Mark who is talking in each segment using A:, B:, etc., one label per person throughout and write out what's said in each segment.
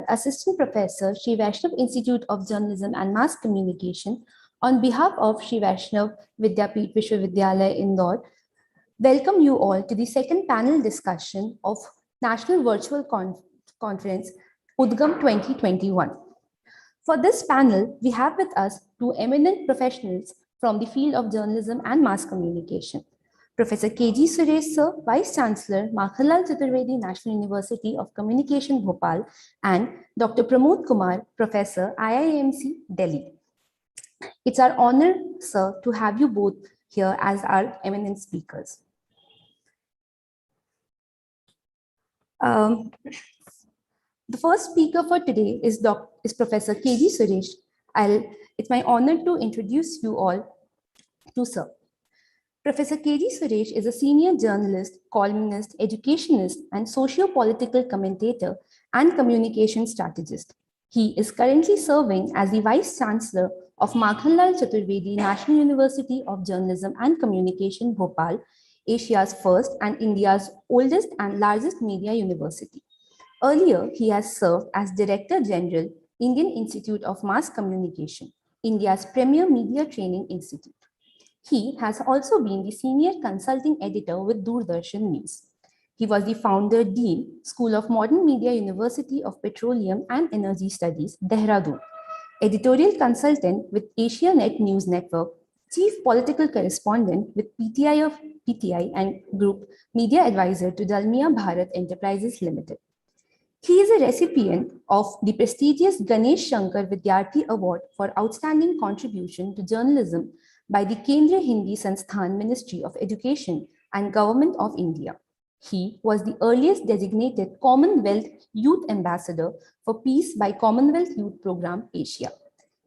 A: Assistant Professor, Shri Vaishnav Institute of Journalism and Mass Communication, on behalf of Shri Vaishnav Vidyapeeth Vishwavidyalaya, Indore, welcome you all to the second panel discussion of National Virtual Conference UDGAM 2021. For this panel, we have with us two eminent professionals from the field of journalism and mass communication. Professor K.G. Suresh Sir, Vice Chancellor, Makhanlal Chaturvedi National University of Communication, Bhopal, and Dr. Pramod Kumar, Professor, IIMC, Delhi. It's our honor, sir, to have you both here as our eminent speakers. The first speaker for today is Professor K.G. Suresh. It's my honor to introduce you all to sir. Professor K.G. Suresh is a senior journalist, columnist, educationist, and socio-political commentator and communication strategist. He is currently serving as the Vice Chancellor of Makhanlal Chaturvedi National University of Journalism and Communication, Bhopal, Asia's first and India's oldest and largest media university. Earlier, he has served as Director General, Indian Institute of Mass Communication, India's premier media training institute. He has also been the senior consulting editor with Doordarshan News. He was the founder dean, School of Modern Media, University of Petroleum and Energy Studies, Dehradun, editorial consultant with AsiaNet News Network, chief political correspondent with PTI and Group Media Advisor to Dalmia Bharat Enterprises Limited. He is a recipient of the prestigious Ganesh Shankar Vidyarthi Award for Outstanding Contribution to Journalism by the Kendriya Hindi Sansthan Ministry of Education and Government of India. He was the earliest designated Commonwealth Youth Ambassador for Peace by Commonwealth Youth Program Asia.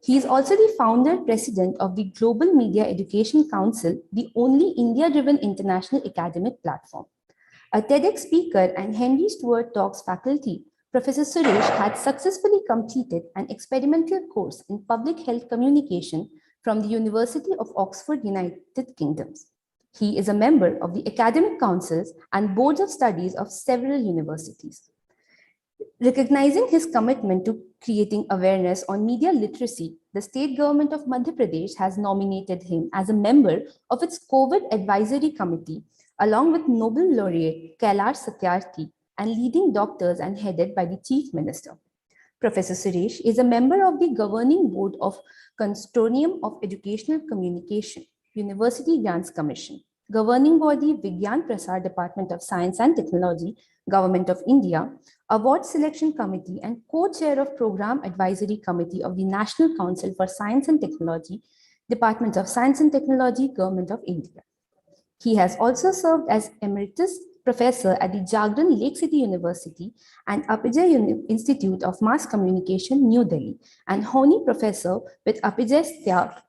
A: He is also the founder president of the Global Media Education Council, the only India-driven international academic platform. A TEDx speaker and Henry Stewart Talks faculty, Professor Suresh had successfully completed an experimental course in public health communication from the University of Oxford, United Kingdom. He is a member of the academic councils and boards of studies of several universities. Recognizing his commitment to creating awareness on media literacy, the state government of Madhya Pradesh has nominated him as a member of its COVID advisory committee, along with Nobel laureate Kailash Satyarthi and leading doctors, and headed by the Chief Minister. Professor Suresh is a member of the governing board of Consortium of Educational Communication, University Grants Commission, governing body Vigyan Prasar Department of Science and Technology, Government of India, Award Selection Committee, and co-chair of Program Advisory Committee of the National Council for Science and Technology, Department of Science and Technology, Government of India. He has also served as Emeritus Professor at the Jagran Lake City University and Apijay Institute of Mass Communication, New Delhi, and Honi Professor with Apijay Sthya.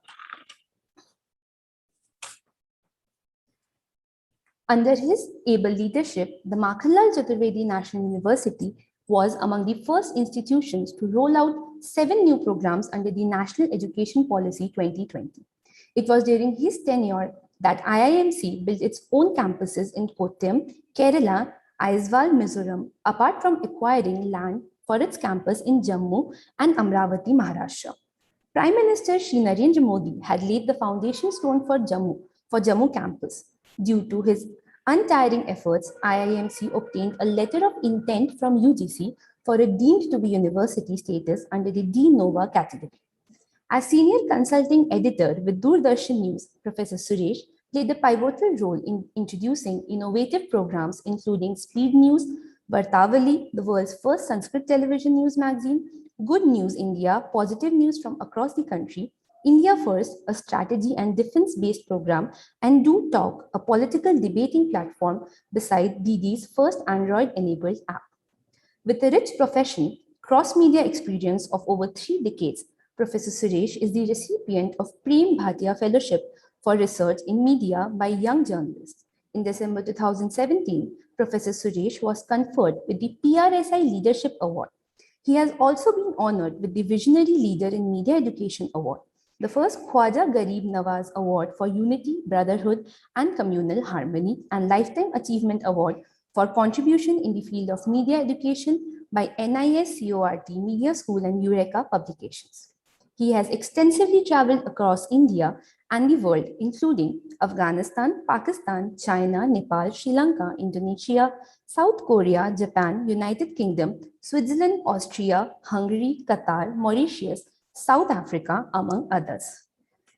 A: Under his able leadership, the Makhanlal Chaturvedi National University was among the first institutions to roll out 7 new programs under the National Education Policy 2020. It was during his tenure that IIMC built its own campuses in Kottayam, Kerala, Aizawl, Mizoram, apart from acquiring land for its campus in Jammu and Amravati, Maharashtra. Prime Minister Shri Narendra Modi had laid the foundation stone for Jammu campus. Due to his untiring efforts, IIMC obtained a letter of intent from UGC for a deemed to be university status under the De Nova category. As senior consulting editor with Doordarshan News, Professor Suresh played a pivotal role in introducing innovative programs including Speed News, Vartavali, the world's first Sanskrit television news magazine, Good News India, positive news from across the country, India First, a strategy and defense-based program, and Do Talk, a political debating platform beside DD's first Android-enabled app. With a rich profession, cross-media experience of over 3 decades, Professor Suresh is the recipient of Prem Bhatia Fellowship for Research in Media by Young Journalists. In December 2017, Professor Suresh was conferred with the PRSI Leadership Award. He has also been honored with the Visionary Leader in Media Education Award, the first Khwaja Garib Nawaz Award for Unity, Brotherhood, and Communal Harmony, and Lifetime Achievement Award for contribution in the field of media education, by NISCORT Media School and Eureka Publications. He has extensively traveled across India and the world, including Afghanistan, Pakistan, China, Nepal, Sri Lanka, Indonesia, South Korea, Japan, United Kingdom, Switzerland, Austria, Hungary, Qatar, Mauritius, South Africa, among others.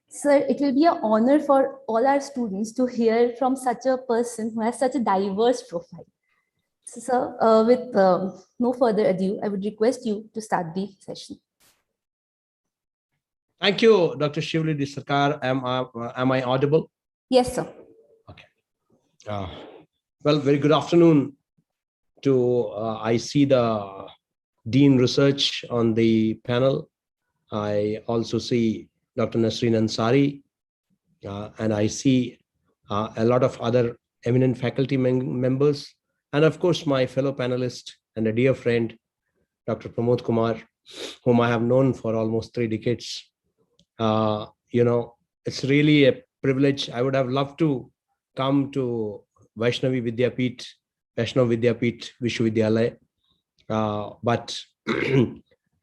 A: Sir, it will be an honor for all our students to hear from such a person who has such a diverse profile. So, sir, with no further ado, I would request you to start the session.
B: Thank you, Dr. Shivlidhi Sarkar. Am I audible?
A: Yes, sir.
B: Okay. Well, very good afternoon to, I see the Dean Research on the panel. I also see Dr. Nasreen Ansari, and I see a lot of other eminent faculty members, and of course, my fellow panelist and a dear friend, Dr. Pramod Kumar, whom I have known for almost 3 decades. It's really a privilege. I would have loved to come to Vaishnav Vidyapeeth Vishwavidyalaya, but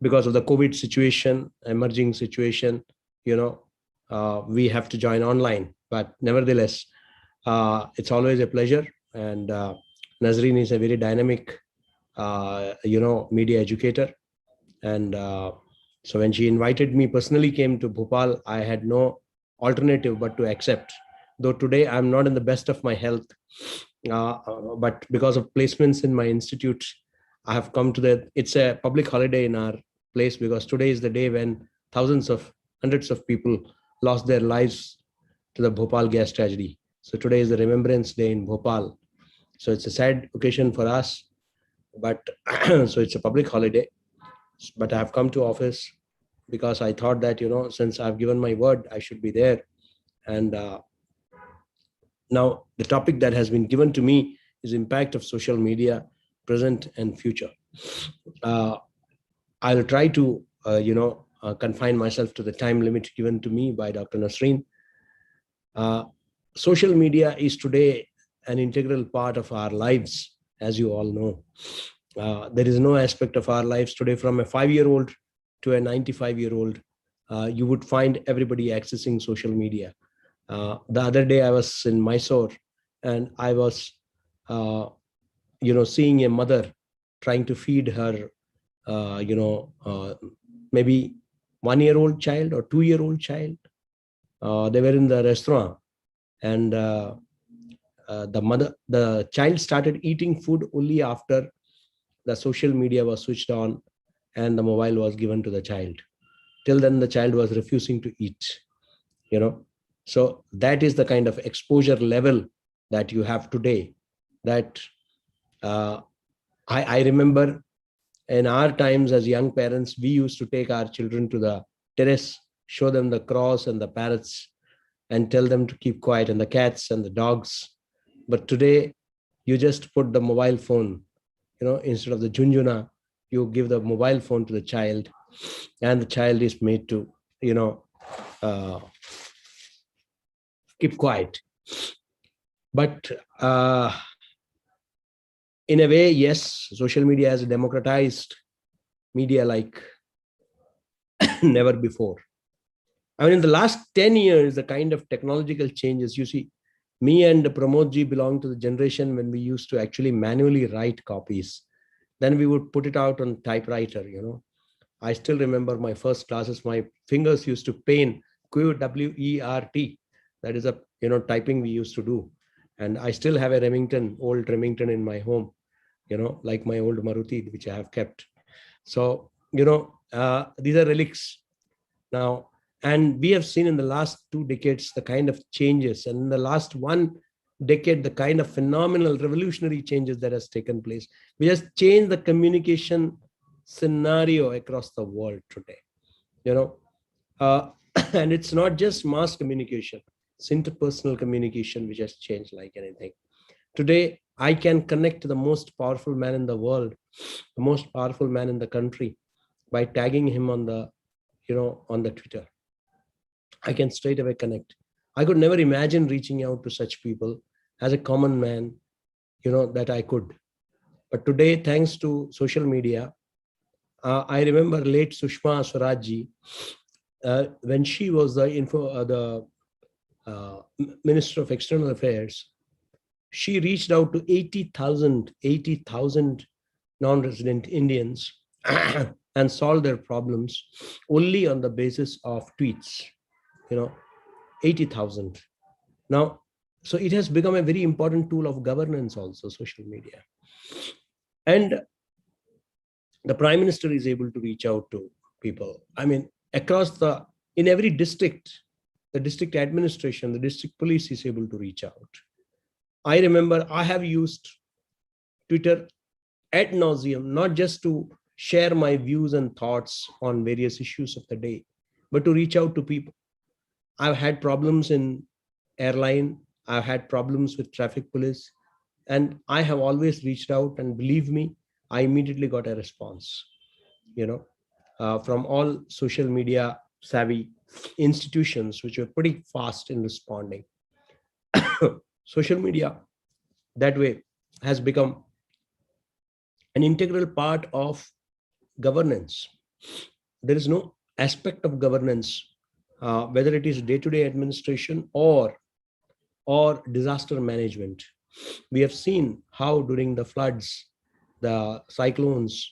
B: because of the COVID situation, emerging situation, we have to join online. But nevertheless, it's always a pleasure. And Nazreen is a very dynamic, media educator. And so when she invited me, personally came to Bhopal, I had no alternative but to accept. Though today I'm not in the best of my health, but because of placements in my institute, I have come to it's a public holiday in our place, because today is the day when hundreds of people lost their lives to the Bhopal gas tragedy. So today is the Remembrance Day in Bhopal. So it's a sad occasion for us, but so it's a public holiday. But I have come to office because I thought that, since I've given my word, I should be there. And now the topic that has been given to me is impact of social media, present and future. I'll try to, confine myself to the time limit given to me by Dr. Nasreen. Social media is today an integral part of our lives, as you all know. There is no aspect of our lives today, from a 5-year-old to a 95-year-old, you would find everybody accessing social media. The other day I was in Mysore, and I was, seeing a mother trying to feed her, maybe 1-year-old child or 2-year-old child. They were in the restaurant, and the child started eating food only after the social media was switched on and the mobile was given to the child. Till then, the child was refusing to eat, So that is the kind of exposure level that you have today. That I remember in our times as young parents, we used to take our children to the terrace, show them the cross and the parrots, and tell them to keep quiet, and the cats and the dogs. But today, you just put the mobile phone, instead of the junjuna, you give the mobile phone to the child, and the child is made to, keep quiet. But in a way, yes, social media has democratized media like never before. I mean, in the last 10 years, the kind of technological changes, you see, me and Pramodji belong to the generation when we used to actually manually write copies. Then we would put it out on typewriter, I still remember my first classes, my fingers used to pain, QWERT. That is a, typing we used to do. And I still have a old Remington in my home, like my old Maruti, which I have kept. So, these are relics now. And we have seen in the last 2 decades, the kind of changes. And in the last 1 decade, the kind of phenomenal revolutionary changes that has taken place. We has changed the communication scenario across the world today, and it's not just mass communication, it's interpersonal communication which has changed like anything. Today, I can connect to the most powerful man in the world, the most powerful man in the country, by tagging him on the, on the Twitter. I can straight away connect. I could never imagine reaching out to such people as a common man, that I could. But today, thanks to social media, I remember late Sushma Swaraj when she was the Minister of External Affairs. She reached out to 80,000 non-resident Indians and solved their problems only on the basis of tweets. 80,000. Now, so it has become a very important tool of governance also, social media. And the Prime Minister is able to reach out to people. I mean, in every district, the district administration, the district police is able to reach out. I remember I have used Twitter ad nauseum, not just to share my views and thoughts on various issues of the day, but to reach out to people. I've had problems in airline, I've had problems with traffic police, and I have always reached out, and believe me, I immediately got a response, from all social media savvy institutions, which were pretty fast in responding. Social media that way has become an integral part of governance. There is no aspect of governance, whether it is day-to-day administration or disaster management. We have seen how during the floods, the cyclones,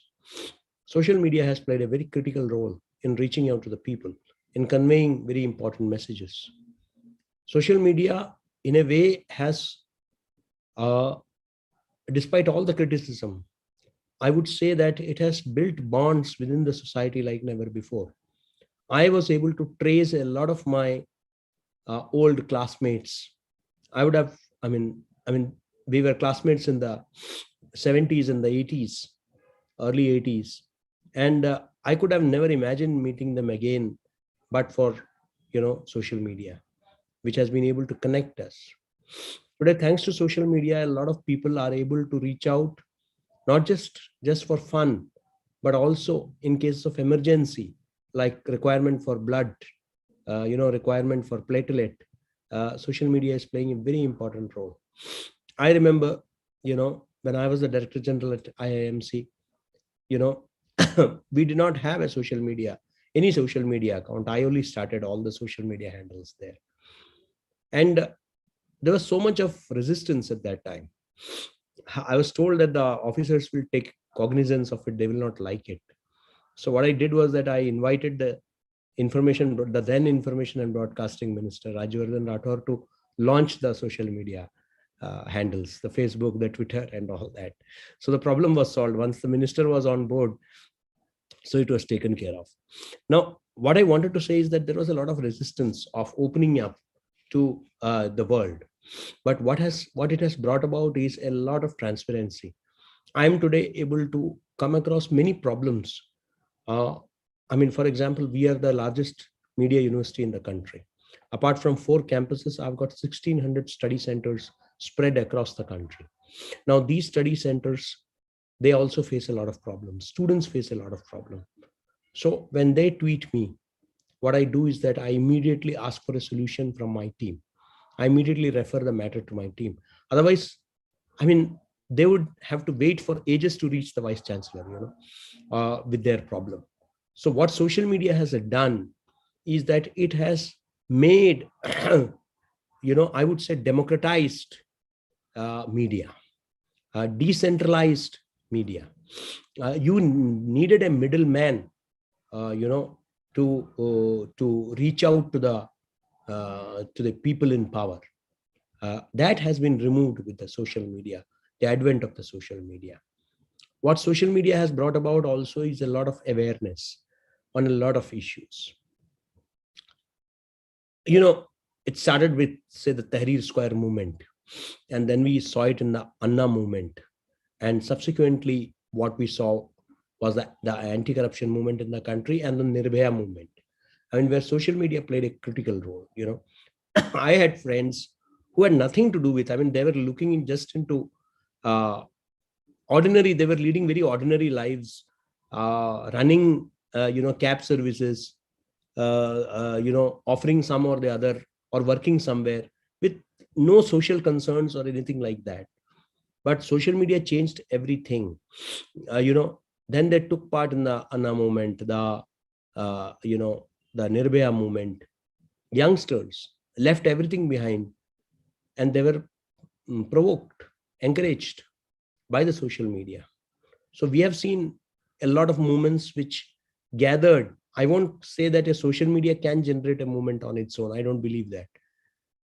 B: social media has played a very critical role in reaching out to the people, in conveying very important messages. Social media, in a way, has, despite all the criticism, I would say that it has built bonds within the society like never before. I was able to trace a lot of my old classmates. We were classmates in the 70s and the 80s, early 80s. And I could have never imagined meeting them again, but for, social media, which has been able to connect us. Today, thanks to social media, a lot of people are able to reach out, not just for fun, but also in cases of emergency, like requirement for blood, requirement for platelet. Social media is playing a very important role. I remember, when I was the Director General at IIMC, we did not have any social media account. I only started all the social media handles there. And there was so much of resistance at that time. I was told that the officers will take cognizance of it, they will not like it. So what I did was that I invited the then Information and Broadcasting Minister, Rajyavardhan Rathore, to launch the social media handles, the Facebook, the Twitter, and all that. So the problem was solved once the minister was on board. So it was taken care of. Now, what I wanted to say is that there was a lot of resistance of opening up to the world. But what it has brought about is a lot of transparency. I am today able to come across many problems. For example, we are the largest media university in the country. Apart from 4 campuses, I've got 1,600 study centers spread across the country. Now, these study centers, they also face a lot of problems. Students face a lot of problems. So when they tweet me, what I do is that I immediately ask for a solution from my team. I immediately refer the matter to my team. Otherwise, they would have to wait for ages to reach the Vice Chancellor, with their problem. So what social media has done is that it has made, I would say, democratized media, decentralized media. You needed a middleman, to reach out to the people in power. That has been removed with the social media, the advent of the social media. What social media has brought about also is a lot of awareness on a lot of issues. It started with, say, the Tahrir Square movement, and then we saw it in the Anna movement, and subsequently what we saw was the anti-corruption movement in the country and the Nirbhaya movement. Where social media played a critical role. I had friends who had nothing to do with, they were looking into they were leading very ordinary lives, running, cab services, offering some or the other, or working somewhere with no social concerns or anything like that. But social media changed everything. Then they took part in the Anna movement, the Nirbhaya movement. Youngsters left everything behind, and they were provoked, encouraged by the social media. So we have seen a lot of movements which gathered. I won't say that a social media can generate a movement on its own. I don't believe that,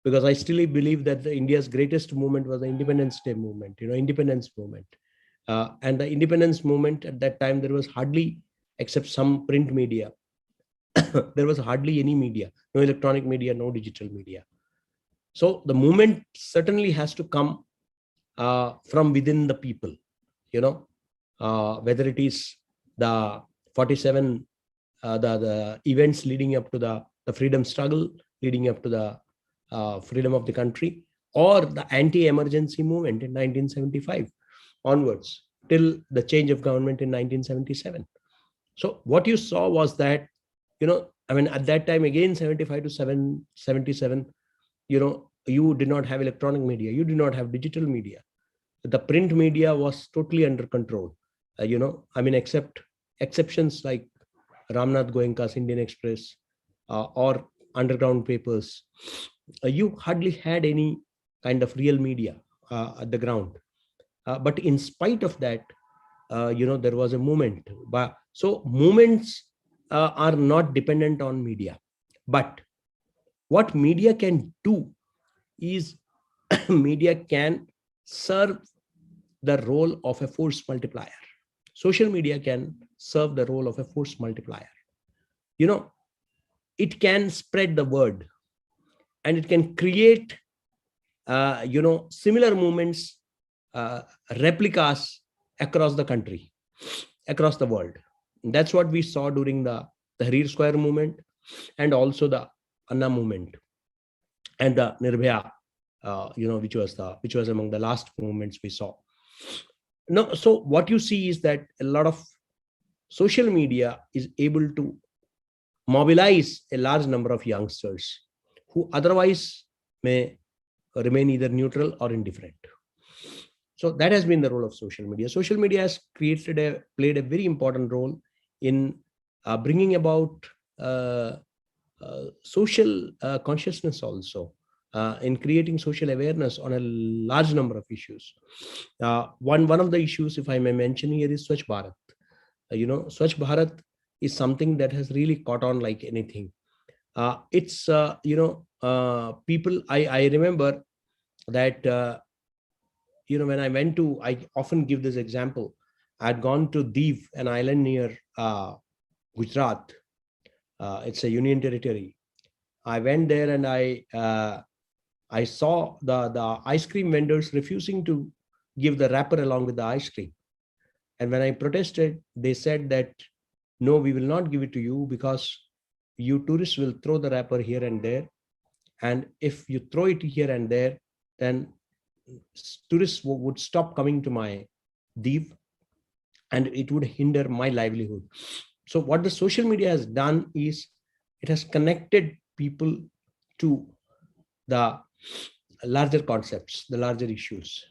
B: because I still believe that the India's greatest movement was the Independence Day movement, independence movement. And the independence movement at that time, there was hardly, except some print media, there was hardly any media, no electronic media, no digital media. So the movement certainly has to come from within the people, whether it is the 47, the events leading up to the freedom struggle, leading up to the freedom of the country, or the anti-emergency movement in 1975 onwards till the change of government in 1977. So what you saw was that, at that time, again, 75 to 77, you did not have electronic media, you did not have digital media. The print media was totally under control. Except exceptions like Ramnath Goenka's Indian Express or underground papers, you hardly had any kind of real media at the ground. But in spite of that, there was a movement. So movements are not dependent on media. But what media can do is media can serve the role of a force multiplier. Social media can serve the role of a force multiplier. It can spread the word, and it can create, similar movements, replicas across the country, across the world. And that's what we saw during the Tahrir Square movement, and also the Anna movement, and the Nirbhaya, which was among the last movements we saw. No, so what you see is that a lot of social media is able to mobilize a large number of youngsters who otherwise may remain either neutral or indifferent. So that has been the role of social media. Social media has played a very important role in bringing about social consciousness also, in creating social awareness on a large number of issues. One of the issues, if I may mention here, is Swachh Bharat. Swachh Bharat is something that has really caught on like anything. It's people. I remember that when I often give this example. I'd gone to Div, an island near Gujarat. It's a union territory. I went there and I saw the ice cream vendors refusing to give the wrapper along with the ice cream. And when I protested, they said that, no, we will not give it to you because you tourists will throw the wrapper here and there. And if you throw it here and there, then tourists would stop coming to my Div, and it would hinder my livelihood. So what the social media has done is it has connected people to the larger concepts, the larger issues.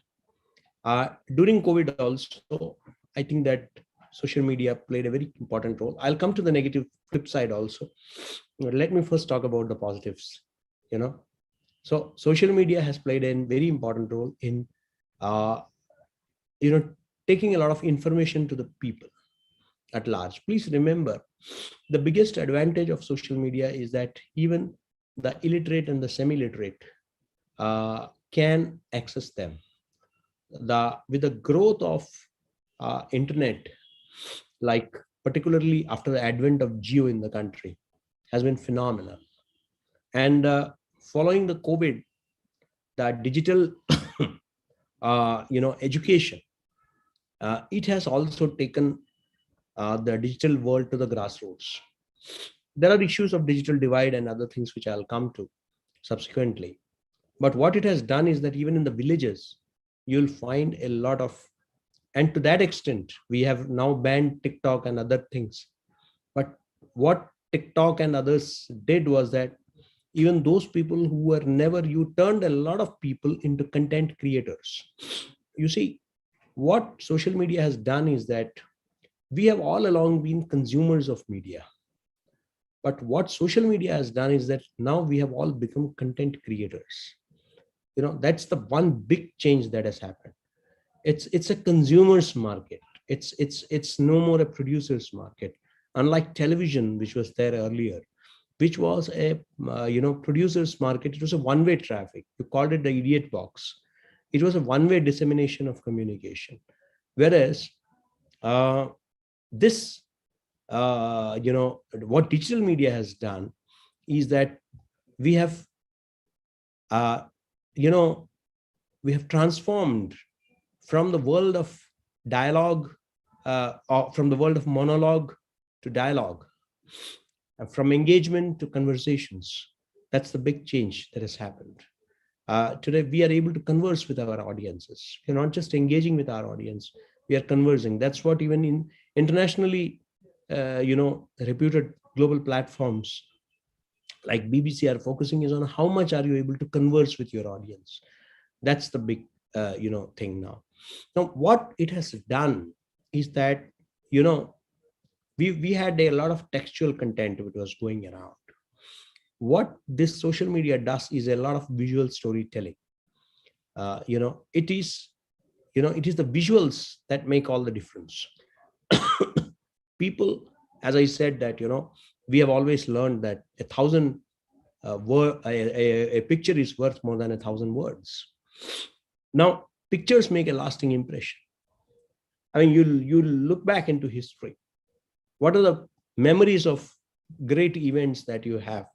B: During COVID also, I think that social media played a very important role. I'll come to the negative flip side also. Let me first talk about the positives. So social media has played a very important role in, taking a lot of information to the people at large. Please remember, the biggest advantage of social media is that even the illiterate and the semi-literate can access them. With the growth of internet, like particularly after the advent of Geo in the country, has been phenomenal. And following the COVID, the digital education, it has also taken the digital world to the grassroots. There are issues of digital divide and other things which I'll come to subsequently. But what it has done is that even in the villages, you'll find a lot of, and to that extent, we have now banned TikTok and other things. But what TikTok and others did was that even those people who were never, you turned a lot of people into content creators. You see, what social media has done is that we have all along been consumers of media. But what social media has done is that now we have all become content creators. That's the one big change that has happened. It's a consumer's market. It's no more a producer's market. Unlike television, which was there earlier, which was a producer's market. It was a one-way traffic. You called it the idiot box. It was a one-way dissemination of communication. Whereas this what digital media has done is that we have uh, you know we have transformed from the world of dialogue, or from the world of monologue to dialogue, and from engagement to conversations. That's the big change that has happened. Today, we are able to converse with our audiences. We're not just engaging with our audience, we are conversing. That's what even in internationally, reputed global platforms like BBC are focusing, is on how much are you able to converse with your audience. That's the big, thing now. Now, what it has done is that, we had a lot of textual content which was going around. What this social media does is a lot of visual storytelling. It is the visuals that make all the difference. People, as I said, that we have always learned that a picture is worth more than 1,000 words. Now, pictures make a lasting impression. I mean, you look back into history. What are the memories of great events that you have?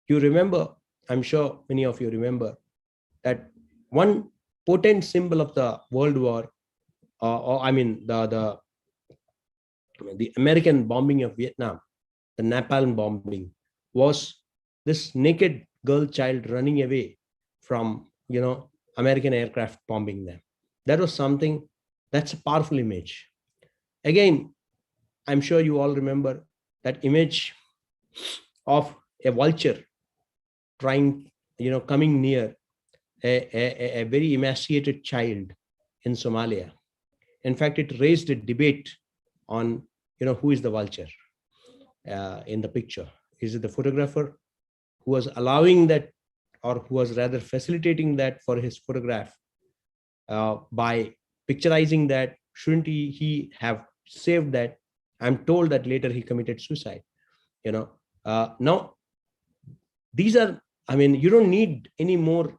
B: You remember, I'm sure many of you remember, that one potent symbol of the World War, or I mean the American bombing of Vietnam, the napalm bombing, was this naked girl child running away from American aircraft bombing them. That was something, that's a powerful image. Again, I'm sure you all remember that image of a vulture trying, coming near a very emaciated child in Somalia. In fact, it raised a debate on, who is the vulture in the picture. Is it the photographer who was allowing that, or who was rather facilitating that for his photograph by picturizing that? Shouldn't he have saved that? I'm told that later he committed suicide. Now, these are, I mean, you don't need any more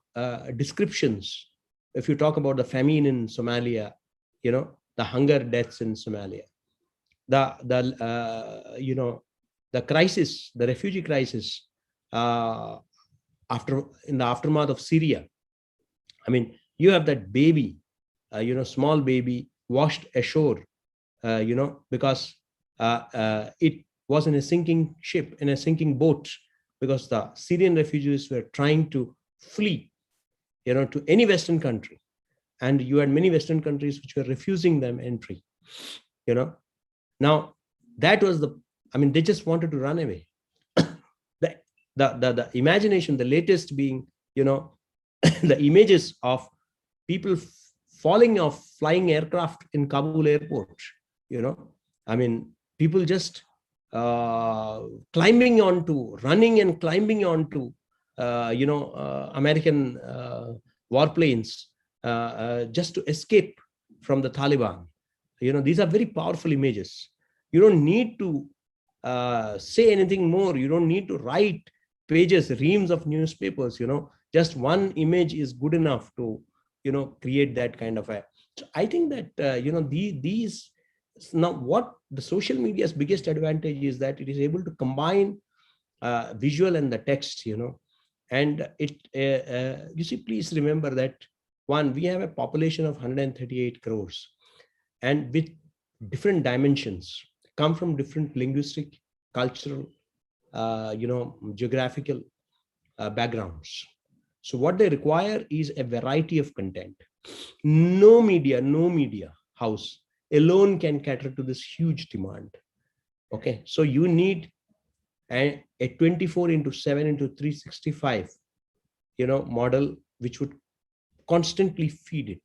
B: descriptions. If you talk about the famine in Somalia, the hunger deaths in Somalia, the crisis, the refugee crisis in the aftermath of Syria. I mean, you have that baby, small baby washed ashore, because it was in a sinking ship, in a sinking boat, because the Syrian refugees were trying to flee, to any Western country. And you had many Western countries which were refusing them entry, Now, that was they just wanted to run away. The imagination, the latest being, the images of people falling off flying aircraft in Kabul airport, people just climbing onto, running and climbing onto, American warplanes just to escape from the Taliban. These are very powerful images. You don't need to say anything more. You don't need to write pages, reams of newspapers. Just one image is good enough to, create that kind of a. So I think that these now, what the social media's biggest advantage is that it is able to combine visual and the text. And it you see, please remember that we have a population of 138 crores, and with different dimensions, come from different linguistic, cultural, geographical backgrounds. So what they require is a variety of content. No media house alone can cater to this huge demand. Okay, so you need a 24/7 into 365, model, which would constantly feed it.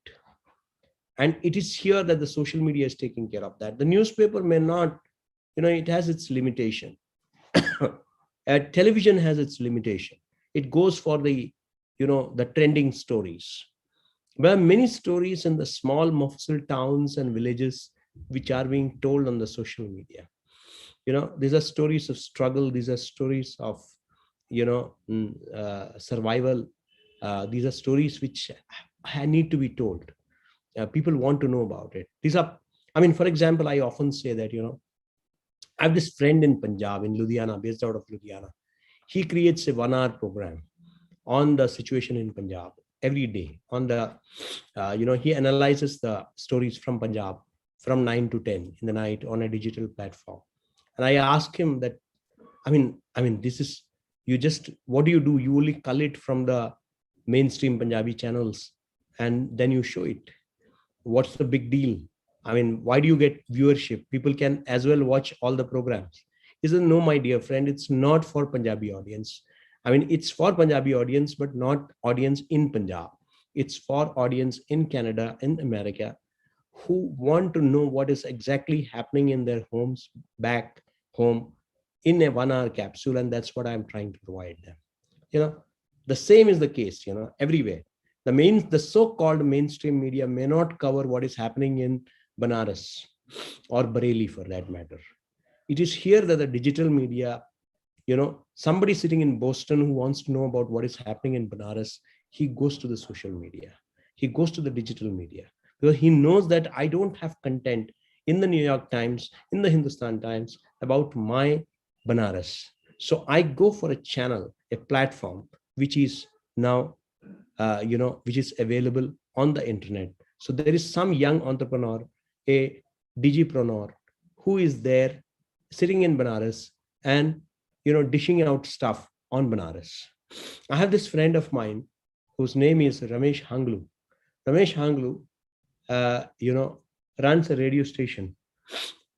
B: And it is here that the social media is taking care of that. The newspaper may not, it has its limitation. Television has its limitation. It goes for the trending stories. There are many stories in the small mofussil towns and villages which are being told on the social media. These are stories of struggle. These are stories of survival. These are stories which need to be told. People want to know about it. For example, I often say that I have this friend in Punjab, in Ludhiana, based out of Ludhiana. He creates a 1 hour program on the situation in Punjab every day. He analyzes the stories from Punjab from 9 to 10 in the night on a digital platform. And I ask him that, this is, what do? You only cull it from the mainstream Punjabi channels and then you show it. What's the big deal? Why do you get viewership? People can as well watch all the programs. He says, no, my dear friend, it's not for Punjabi audience. It's for Punjabi audience, but not audience in Punjab. It's for audience in Canada, in America, who want to know what is exactly happening in their homes, back home, in a 1 hour capsule. And that's what I'm trying to provide them. The same is the case, everywhere. The so-called mainstream media may not cover what is happening in Banaras or Bareilly for that matter. It is here that the digital media, somebody sitting in Boston who wants to know about what is happening in Banaras, he goes to the social media. He goes to the digital media because he knows that I don't have content in the New York Times, in the Hindustan Times about my Banaras. So I go for a channel, a platform, which is now, which is available on the internet. So there is some young entrepreneur, a digipreneur, who is there sitting in Banaras and, dishing out stuff on Banaras. I have this friend of mine whose name is Ramesh Hanglu. Ramesh Hanglu, runs a radio station.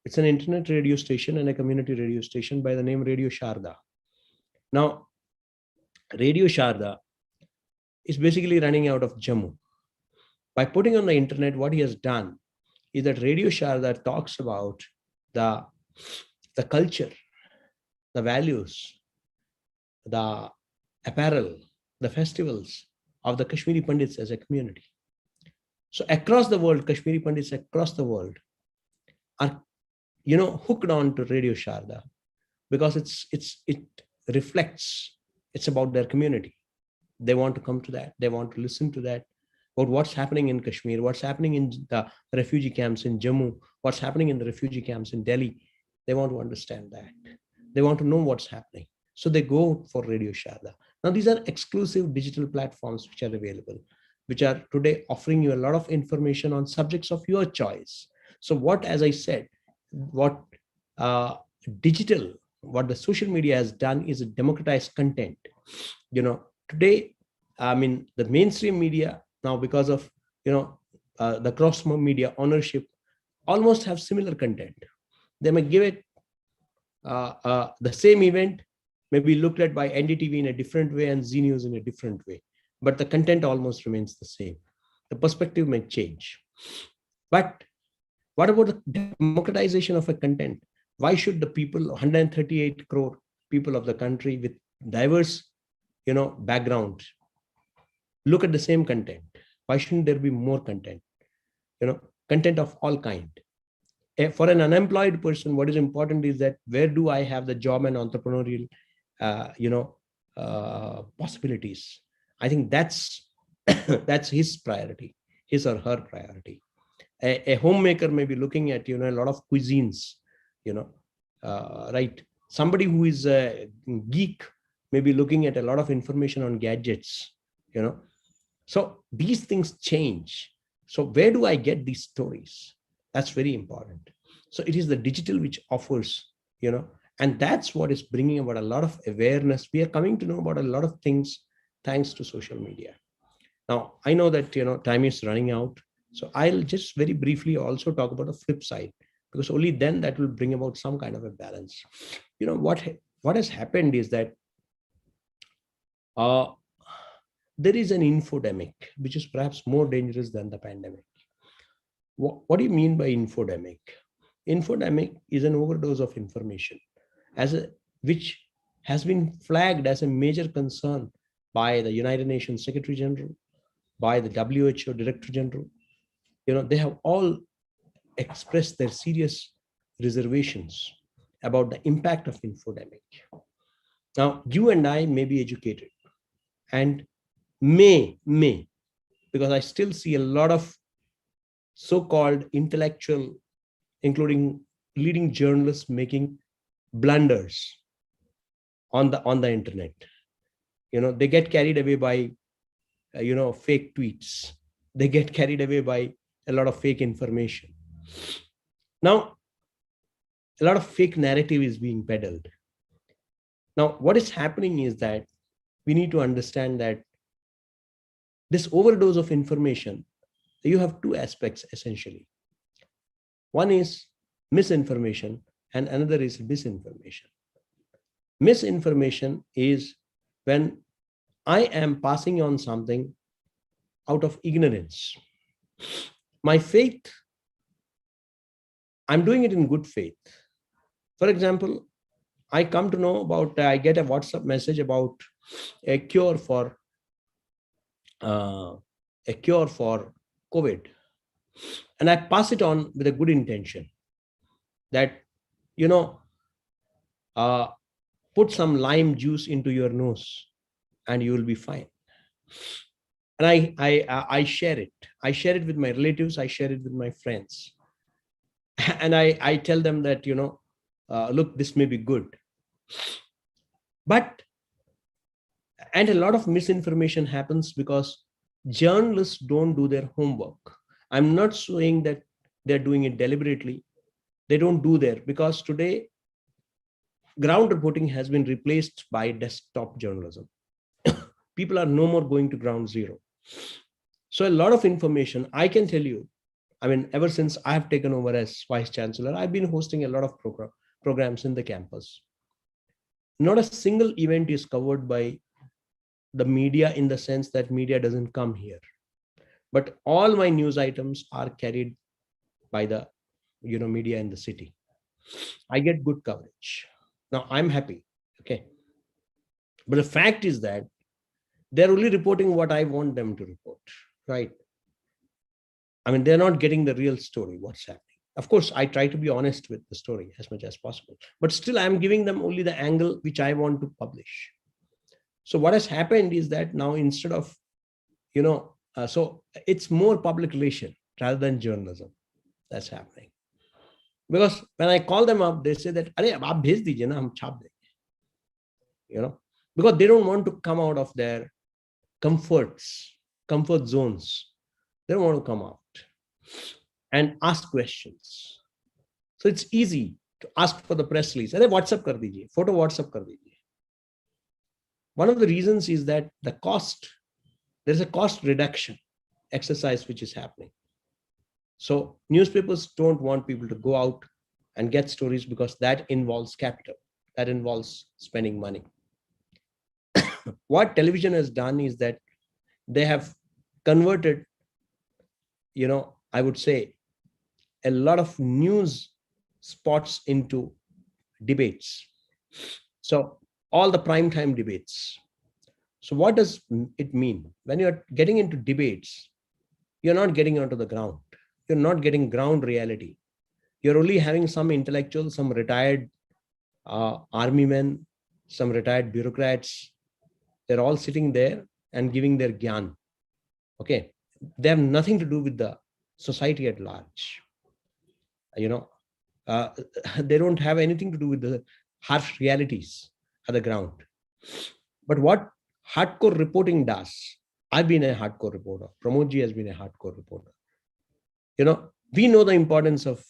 B: It's an internet radio station and a community radio station by the name Radio Sharda. Now, Radio Sharda is basically running out of Jammu. By putting on the internet, what he has done is that Radio Sharda talks about the culture, the values, the apparel, the festivals of the Kashmiri Pandits as a community. So across the world, Kashmiri Pandits across the world are, hooked on to Radio Sharda because it reflects, it's about their community. They want to come to that. They want to listen to that, about what's happening in Kashmir, what's happening in the refugee camps in Jammu, what's happening in the refugee camps in Delhi. They want to understand that. They want to know what's happening. So they go for Radio Sharda. Now, these are exclusive digital platforms which are available, which are today offering you a lot of information on subjects of your choice. So as I said, what the social media has done is democratize content. Today, the mainstream media now, because of, the cross media ownership, almost have similar content. They may give it the same event may be looked at by NDTV in a different way and Z News in a different way, but the content almost remains the same. The perspective may change. But what about the democratization of a content? Why should the people, 138 crore people of the country with diverse, background, look at the same content? Why shouldn't there be more content? Content of all kind. For an unemployed person, what is important is that where do I have the job and entrepreneurial, possibilities? I think that's that's his priority, his or her priority. A homemaker may be looking at, a lot of cuisines, right? Somebody who is a geek may be looking at a lot of information on gadgets, So these things change. So where do I get these stories? That's very important. So it is the digital which offers, and that's what is bringing about a lot of awareness. We are coming to know about a lot of things thanks to social media. Now, I know that, time is running out. So I'll just very briefly also talk about the flip side, because only then that will bring about some kind of a balance. What has happened is that there is an infodemic, which is perhaps more dangerous than the pandemic. What do you mean by infodemic? Infodemic is an overdose of information, which has been flagged as a major concern by the United Nations Secretary General, by the WHO Director General. They have all expressed their serious reservations about the impact of infodemic. Now, you and I may be educated and may, because I still see a lot of so-called intellectual, including leading journalists, making blunders on the internet. They get carried away by fake tweets. They get carried away by a lot of fake information. Now, a lot of fake narrative is being peddled. Now, what is happening is that we need to understand that this overdose of information, you have two aspects essentially. One is misinformation and another is disinformation. Misinformation is when I am passing on something out of ignorance. My faith, I'm doing it in good faith. For example, I come to know about, I get a WhatsApp message about a cure for COVID, and I pass it on with a good intention that put some lime juice into your nose and you will be fine. And I share it. I share it with my relatives. I share it with my friends, and I tell them that look, this may be good. And a lot of misinformation happens because journalists don't do their homework. I'm not saying that they're doing it deliberately. They don't do there, because today ground reporting has been replaced by desktop journalism. People are no more going to ground zero. So a lot of information, I can tell you, ever since I have taken over as Vice Chancellor, I've been hosting a lot of programs in the campus. Not a single event is covered by the media in the sense that media doesn't come here. But all my news items are carried by the media in the city. I get good coverage. Now I'm happy. Okay. But the fact is that they're only reporting what I want them to report, right? They're not getting the real story, what's happening. Of course, I try to be honest with the story as much as possible, but still I'm giving them only the angle which I want to publish. So what has happened is that now instead of, so it's more public relation rather than journalism that's happening. Because when I call them up, they say that, "Arey, aap bhej dijiye na, hum chhap denge." Because they don't want to come out of their comfort zones. They don't want to come out and ask questions. So it's easy to ask for the press release. Arey, WhatsApp kar dijiye, photo WhatsApp kar dijiye. One of the reasons is that there's a cost reduction exercise which is happening. So newspapers don't want people to go out and get stories because that involves capital, that involves spending money. What television has done is that they have converted, I would say, a lot of news spots into debates. So all the primetime debates. So what does it mean? When you're getting into debates, you're not getting onto the ground. You're not getting ground reality. You're only having some intellectuals, some retired army men, some retired bureaucrats. They're all sitting there and giving their gyan. Okay. They have nothing to do with the society at large. They don't have anything to do with the harsh realities at the ground. But what hardcore reporting does, I've been a hardcore reporter. Pramodji has been a hardcore reporter. We know the importance of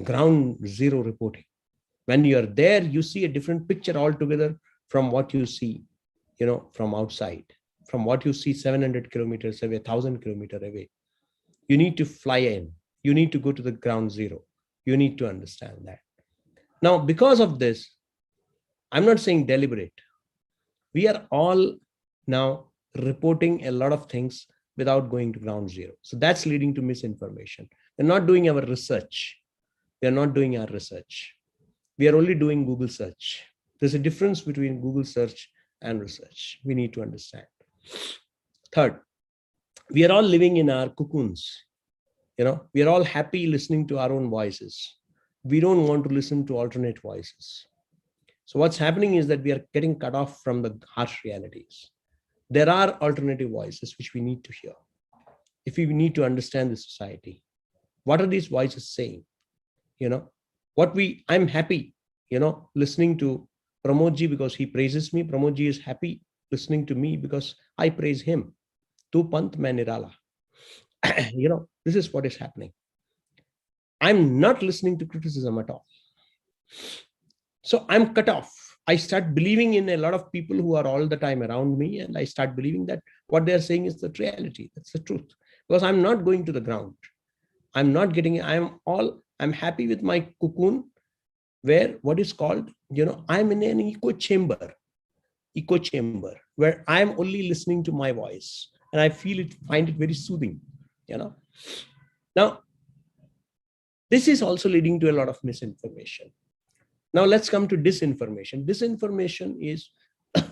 B: ground zero reporting. When you're there, you see a different picture altogether from what you see, from outside, from what you see 700 kilometers away, 1,000 kilometers away. You need to fly in. You need to go to the ground zero. You need to understand that. Now, because of this, I'm not saying deliberate. We are all now reporting a lot of things without going to ground zero. So that's leading to misinformation. We're not doing our research. We are not doing our research. We are only doing Google search. There's a difference between Google search and research. We need to understand. Third, we are all living in our cocoons. We are all happy listening to our own voices. We don't want to listen to alternate voices. So what's happening is that we are getting cut off from the harsh realities. There are alternative voices which we need to hear. If we need to understand the society, what are these voices saying? I'm happy, listening to Pramodji because he praises me. Pramodji is happy listening to me because I praise him. Tu pant main nirala. This is what is happening. I'm not listening to criticism at all. So I'm cut off. I start believing in a lot of people who are all the time around me, and I start believing that what they're saying is the reality. That's the truth. Because I'm not going to the ground. I'm not getting it. I'm happy with my cocoon, where what is called, I'm in an echo chamber, where I'm only listening to my voice, and I find it very soothing. Now, this is also leading to a lot of misinformation. Now let's come to disinformation. Disinformation is a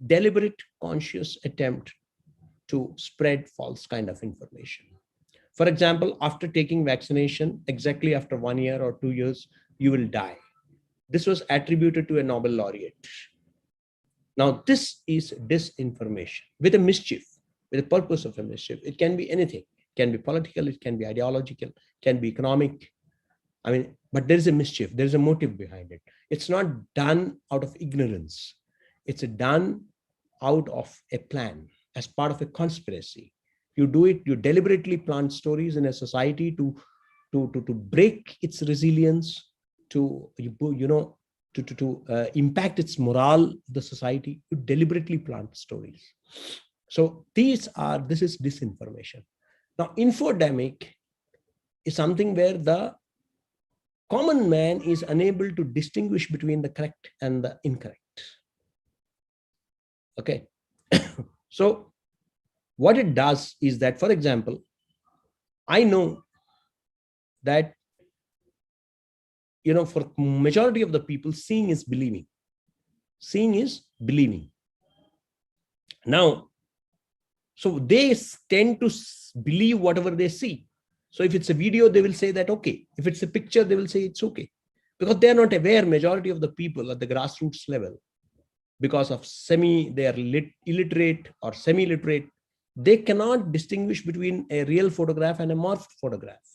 B: deliberate, conscious attempt to spread false kind of information. For example, after taking vaccination, exactly after 1 year or 2 years, you will die. This was attributed to a Nobel laureate. Now, this is disinformation with a mischief, with the purpose of a mischief. It can be anything. It can be political, it can be ideological, it can be economic. But there is a mischief, there is a motive behind it. It's not done out of ignorance. It's done out of a plan, as part of a conspiracy. You do it, you deliberately plant stories in a society to break its resilience, to impact its morale, the society. You deliberately plant stories. So this is disinformation. Now, infodemic is something where the common man is unable to distinguish between the correct and the incorrect. Okay. So what it does is that, for example, I know that, for majority of the people, seeing is believing. Seeing is believing. Now, so they tend to believe whatever they see. So if it's a video, they will say that okay. If it's a picture, they will say it's okay. Because they are not aware, majority of the people at the grassroots level, because of they are illiterate or semi-literate, they cannot distinguish between a real photograph and a morphed photograph.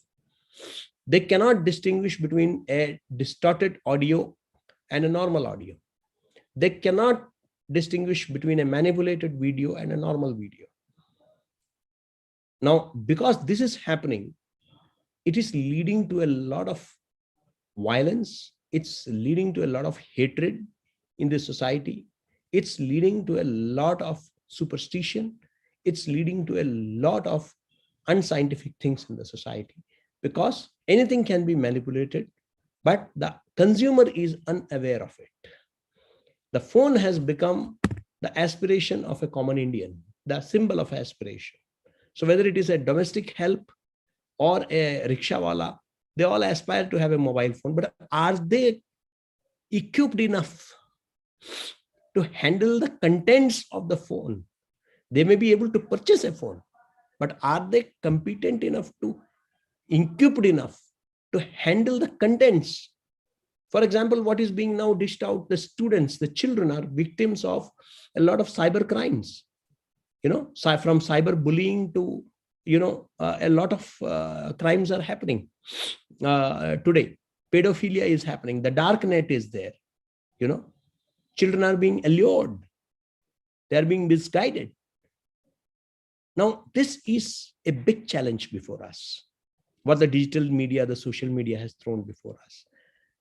B: They cannot distinguish between a distorted audio and a normal audio. They cannot distinguish between a manipulated video and a normal video. Now, because this is happening, it is leading to a lot of violence. It's leading to a lot of hatred in the society. It's leading to a lot of superstition. It's leading to a lot of unscientific things in the society, because anything can be manipulated, but the consumer is unaware of it. The phone has become the aspiration of a common Indian, the symbol of aspiration. So whether it is a domestic help or a rickshawala, they all aspire to have a mobile phone, but are they equipped enough to handle the contents of the phone? They may be able to purchase a phone, but are they competent enough equipped enough to handle the contents? For example, what is being now dished out, the students, the children are victims of a lot of cyber crimes, from cyber bullying to, a lot of crimes are happening today. Pedophilia is happening. The dark net is there. Children are being allured. They are being misguided. Now, this is a big challenge before us, what the digital media, the social media has thrown before us.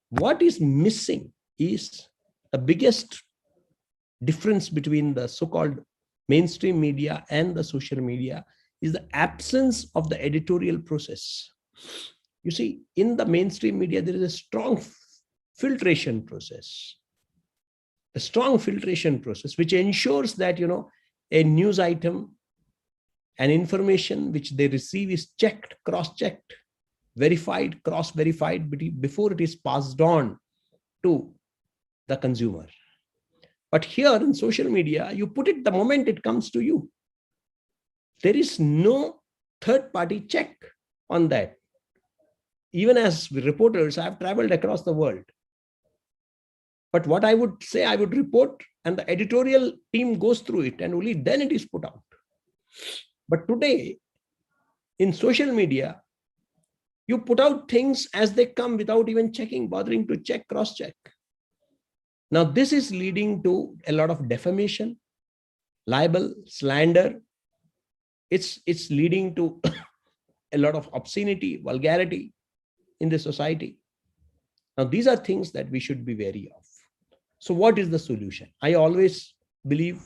B: What is missing is the biggest difference between the so-called mainstream media and the social media is the absence of the editorial process. You see, in the mainstream media, there is a strong filtration process. A strong filtration process which ensures that, a news item, an information which they receive is checked, cross-checked. verified, cross-verified before it is passed on to the consumer. But here in social media, you put it the moment it comes to you. There is no third-party check on that. Even as reporters, I have traveled across the world. But what I would say, I would report and the editorial team goes through it and only then it is put out. But today, in social media, you put out things as they come without even bothering to check, cross-check. Now, this is leading to a lot of defamation, libel, slander. It's leading to a lot of obscenity, vulgarity in the society. Now, these are things that we should be wary of. So what is the solution? I always believe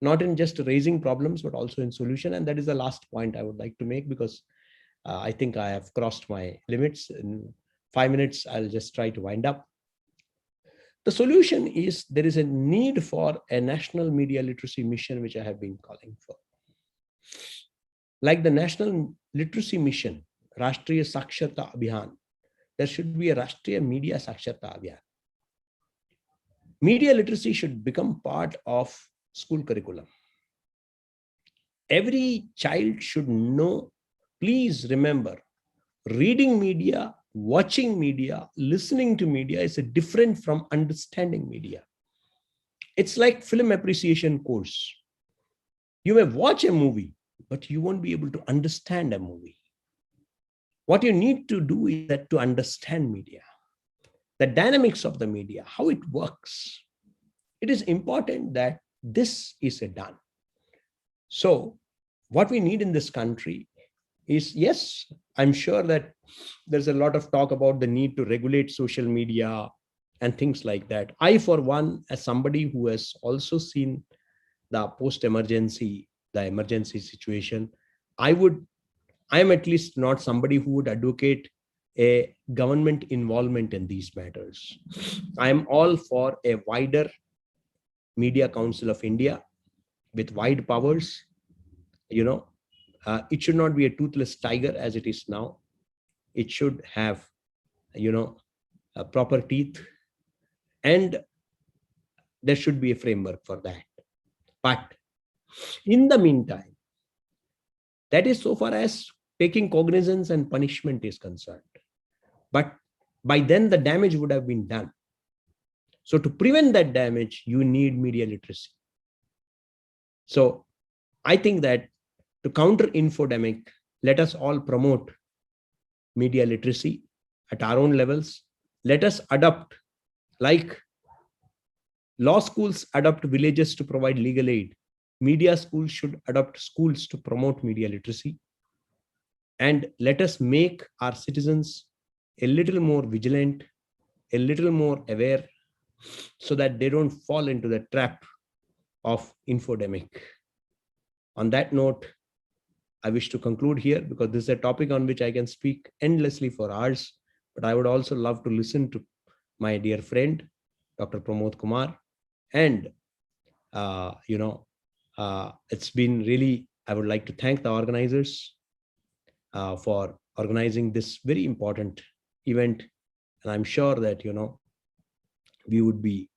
B: not in just raising problems, but also in solution. And that is the last point I would like to make, because I think I have crossed my limits. In 5 minutes, I'll just try to wind up. The solution is there is a need for a national media literacy mission, which I have been calling for. Like the National Literacy Mission, Rashtriya Saksharta Abhiyan, there should be a Rashtriya Media Saksharta Abhiyan. Media literacy should become part of school curriculum. Every child should know, please remember, reading media, watching media, listening to media is different from understanding media. It's like film appreciation course. You may watch a movie, but you won't be able to understand a movie. What you need to do is that to understand media, the dynamics of the media, how it works. It is important that this is done. So what we need in this country is, yes, I'm sure that there's a lot of talk about the need to regulate social media and things like that. I, for one, as somebody who has also seen the post-emergency, the emergency situation, I am at least not somebody who would advocate a government involvement in these matters. I am all for a wider Media Council of India with wide powers. It should not be a toothless tiger as it is now. It should have, proper teeth, and there should be a framework for that. But in the meantime, that is so far as taking cognizance and punishment is concerned. But by then the damage would have been done. So to prevent that damage, you need media literacy. So I think that to counter infodemic, let us all promote media literacy at our own levels. Let us adopt, like law schools adopt villages to provide legal aid. Media schools should adopt schools to promote media literacy. And let us make our citizens a little more vigilant, a little more aware, so that they don't fall into the trap of infodemic. On that note, I wish to conclude here, because this is a topic on which I can speak endlessly for hours, but I would also love to listen to my dear friend, Dr. Pramod Kumar. And, it's been really, I would like to thank the organizers for organizing this very important event. And I'm sure that, we would be,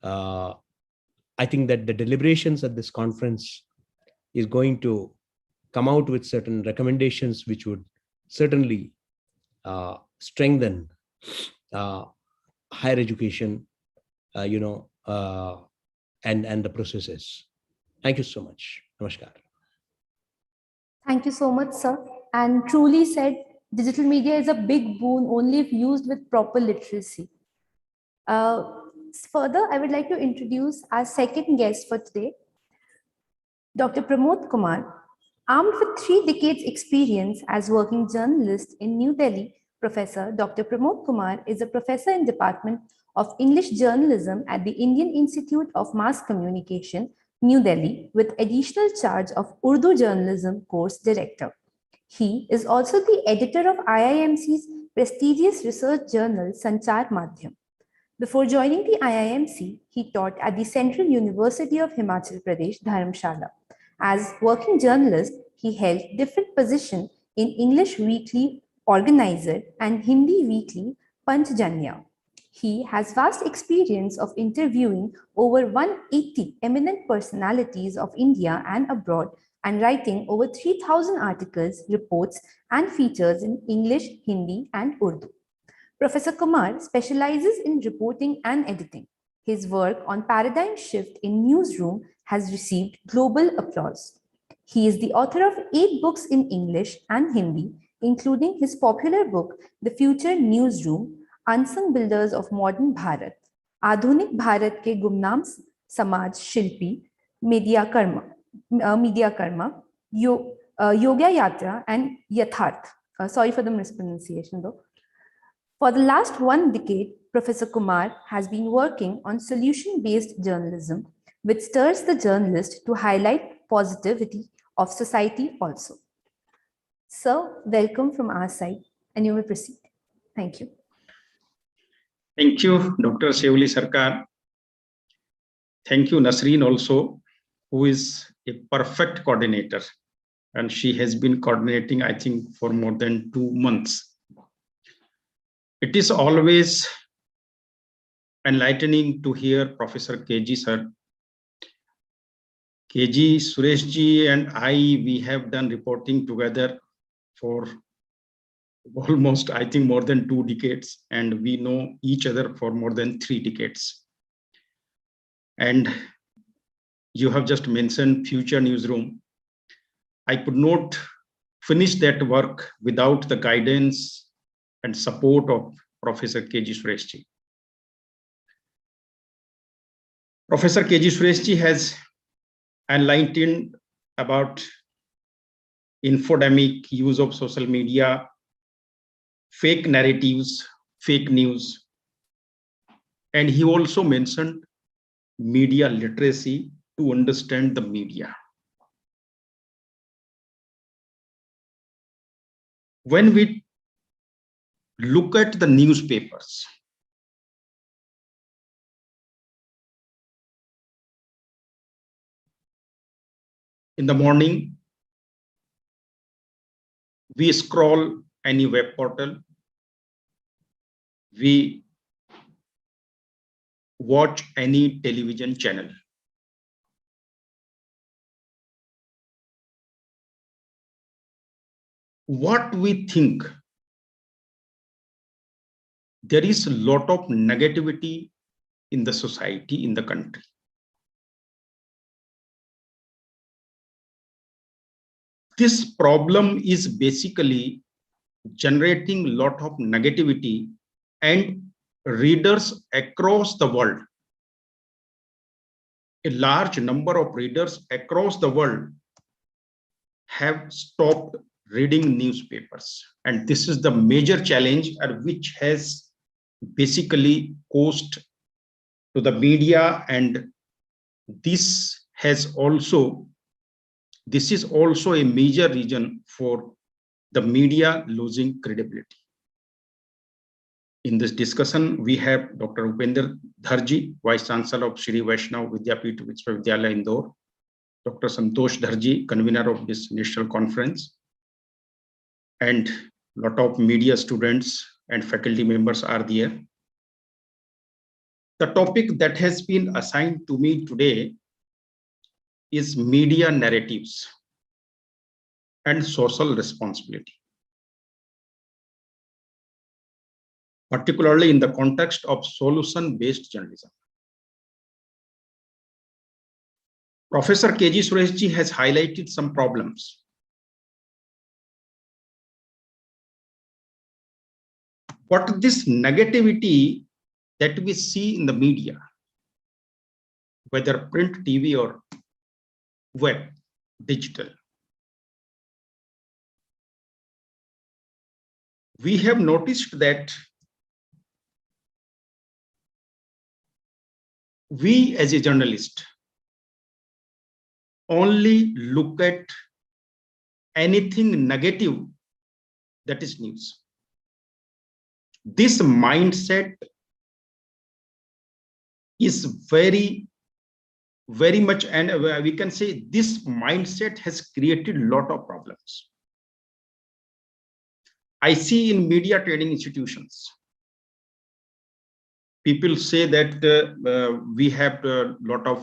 B: I think that the deliberations at this conference is going to come out with certain recommendations, which would certainly strengthen higher education, and the processes. Thank you so much. Namaskar.
A: Thank you so much, sir. And truly said, digital media is a big boon only if used with proper literacy. Further, I would like to introduce our second guest for today, Dr. Pramod Kumar. Armed with 3 decades experience as working journalist in New Delhi, Professor Dr. Pramod Kumar is a professor in Department of English Journalism at the Indian Institute of Mass Communication, New Delhi, with additional charge of Urdu Journalism Course Director. He is also the editor of IIMC's prestigious research journal Sanchar Madhyam. Before joining the IIMC, he taught at the Central University of Himachal Pradesh, Dharamshala. As working journalist, he held different positions in English weekly organizer, and Hindi weekly Panchjanya. He has vast experience of interviewing over 180 eminent personalities of India and abroad and writing over 3,000 articles, reports, and features in English, Hindi, and Urdu. Professor Kumar specializes in reporting and editing. His work on paradigm shift in newsroom has received global applause. He is the author of 8 books in English and Hindi, including his popular book, The Future Newsroom, Unsung Builders of Modern Bharat, आधुनिक भारत के गुमनाम समाज शिल्पी media Karma yoga यात्रा and यथार्थ. Sorry for the mispronunciation though. For the last 1 decade, Professor Kumar has been working on solution-based journalism, which stirs the journalist to highlight positivity of society also. Sir, welcome from our side, and you may proceed. Thank you.
C: Thank you, Dr. Shivali Sarkar. Thank you, Nasreen also, who is a perfect coordinator. And she has been coordinating, I think, for more than 2 months. It is always enlightening to hear Professor KG sir. KG, Suresh ji and I, we have done reporting together for almost, I think, more than 2 decades, and we know each other for more than 3 decades. And you have just mentioned Future Newsroom. I could not finish that work without the guidance and support of Professor KG Sureshji. Professor KG Sureshji has enlightened about infodemic, use of social media, fake narratives, fake news. And he also mentioned media literacy to understand the media. When we look at the newspapers, in the morning, we scroll any web portal, we watch any television channel. What we think, there is a lot of negativity in the society, in the country. This problem is basically generating a lot of negativity, and readers across the world, a large number of readers across the world have stopped reading newspapers. And this is the major challenge which has basically caused to the media, and this is also a major reason for the media losing credibility. In this discussion, we have Dr. Upender Dharji, Vice Chancellor of Shri Vaishnav Vidyapith Vishwavidyalaya Indore, Dr. Santosh Dharji, convener of this national conference, and a lot of media students and faculty members are there. The topic that has been assigned to me today is media narratives and social responsibility, particularly in the context of solution-based journalism. Professor KG Sureshji has highlighted some problems. But this negativity that we see in the media, whether print, TV, or web, digital, we have noticed that we as a journalist only look at anything negative that is news. This mindset is very much, and we can say this mindset has created a lot of problems. I see in media training institutions, people say that we have a lot of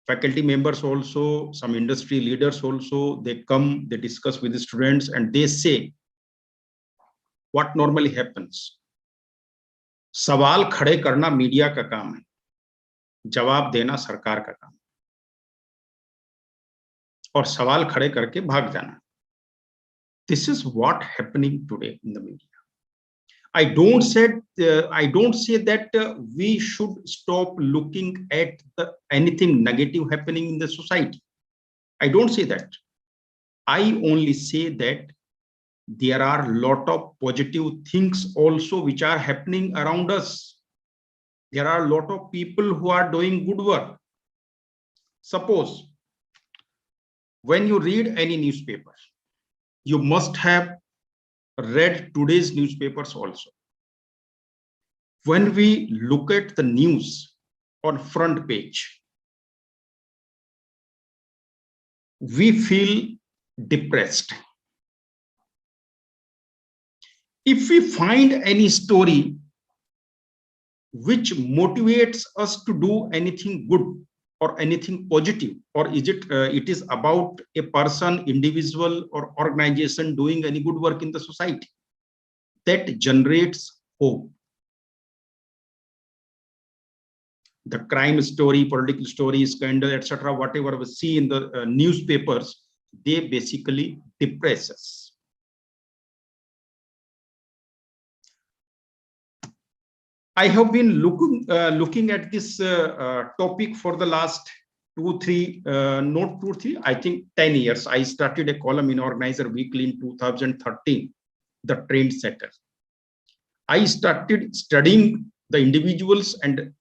C: faculty members also, some industry leaders also, they come, they discuss with the students and they say, what normally happens? सवाल खड़े करना media का काम है, जवाब देना सरकार का काम, और सवाल खड़े करके भाग जाना. This is what happening today in the media. I don't say that we should stop looking at anything negative happening in the society. I don't say that. I only say that there are a lot of positive things also which are happening around us. There are a lot of people who are doing good work. Suppose when you read any newspaper, you must have read today's newspapers also. When we look at the news on front page, we feel depressed. If we find any story which motivates us to do anything good or anything positive, or is it is about a person, individual or organization doing any good work in the society, that generates hope. The crime story, political story, scandal, etc., whatever we see in the newspapers, they basically depress us. I have been looking at this topic for the last 10 years. I started a column in Organizer Weekly in 2013, the trendsetter. I started studying the individuals and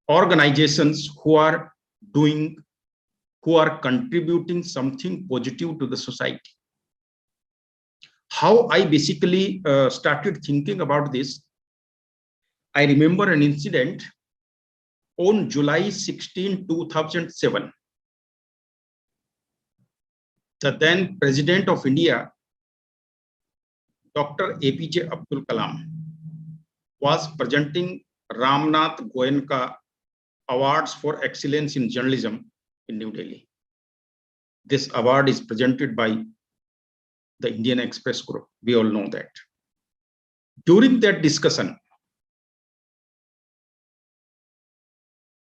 C: organizations who are contributing something positive to the society. How I basically started thinking about this, I remember an incident on July 16, 2007. The then President of India, Dr. APJ Abdul Kalam, was presenting Ramnath Goenka Awards for Excellence in Journalism in New Delhi. This award is presented by the Indian Express Group. We all know that. During that discussion,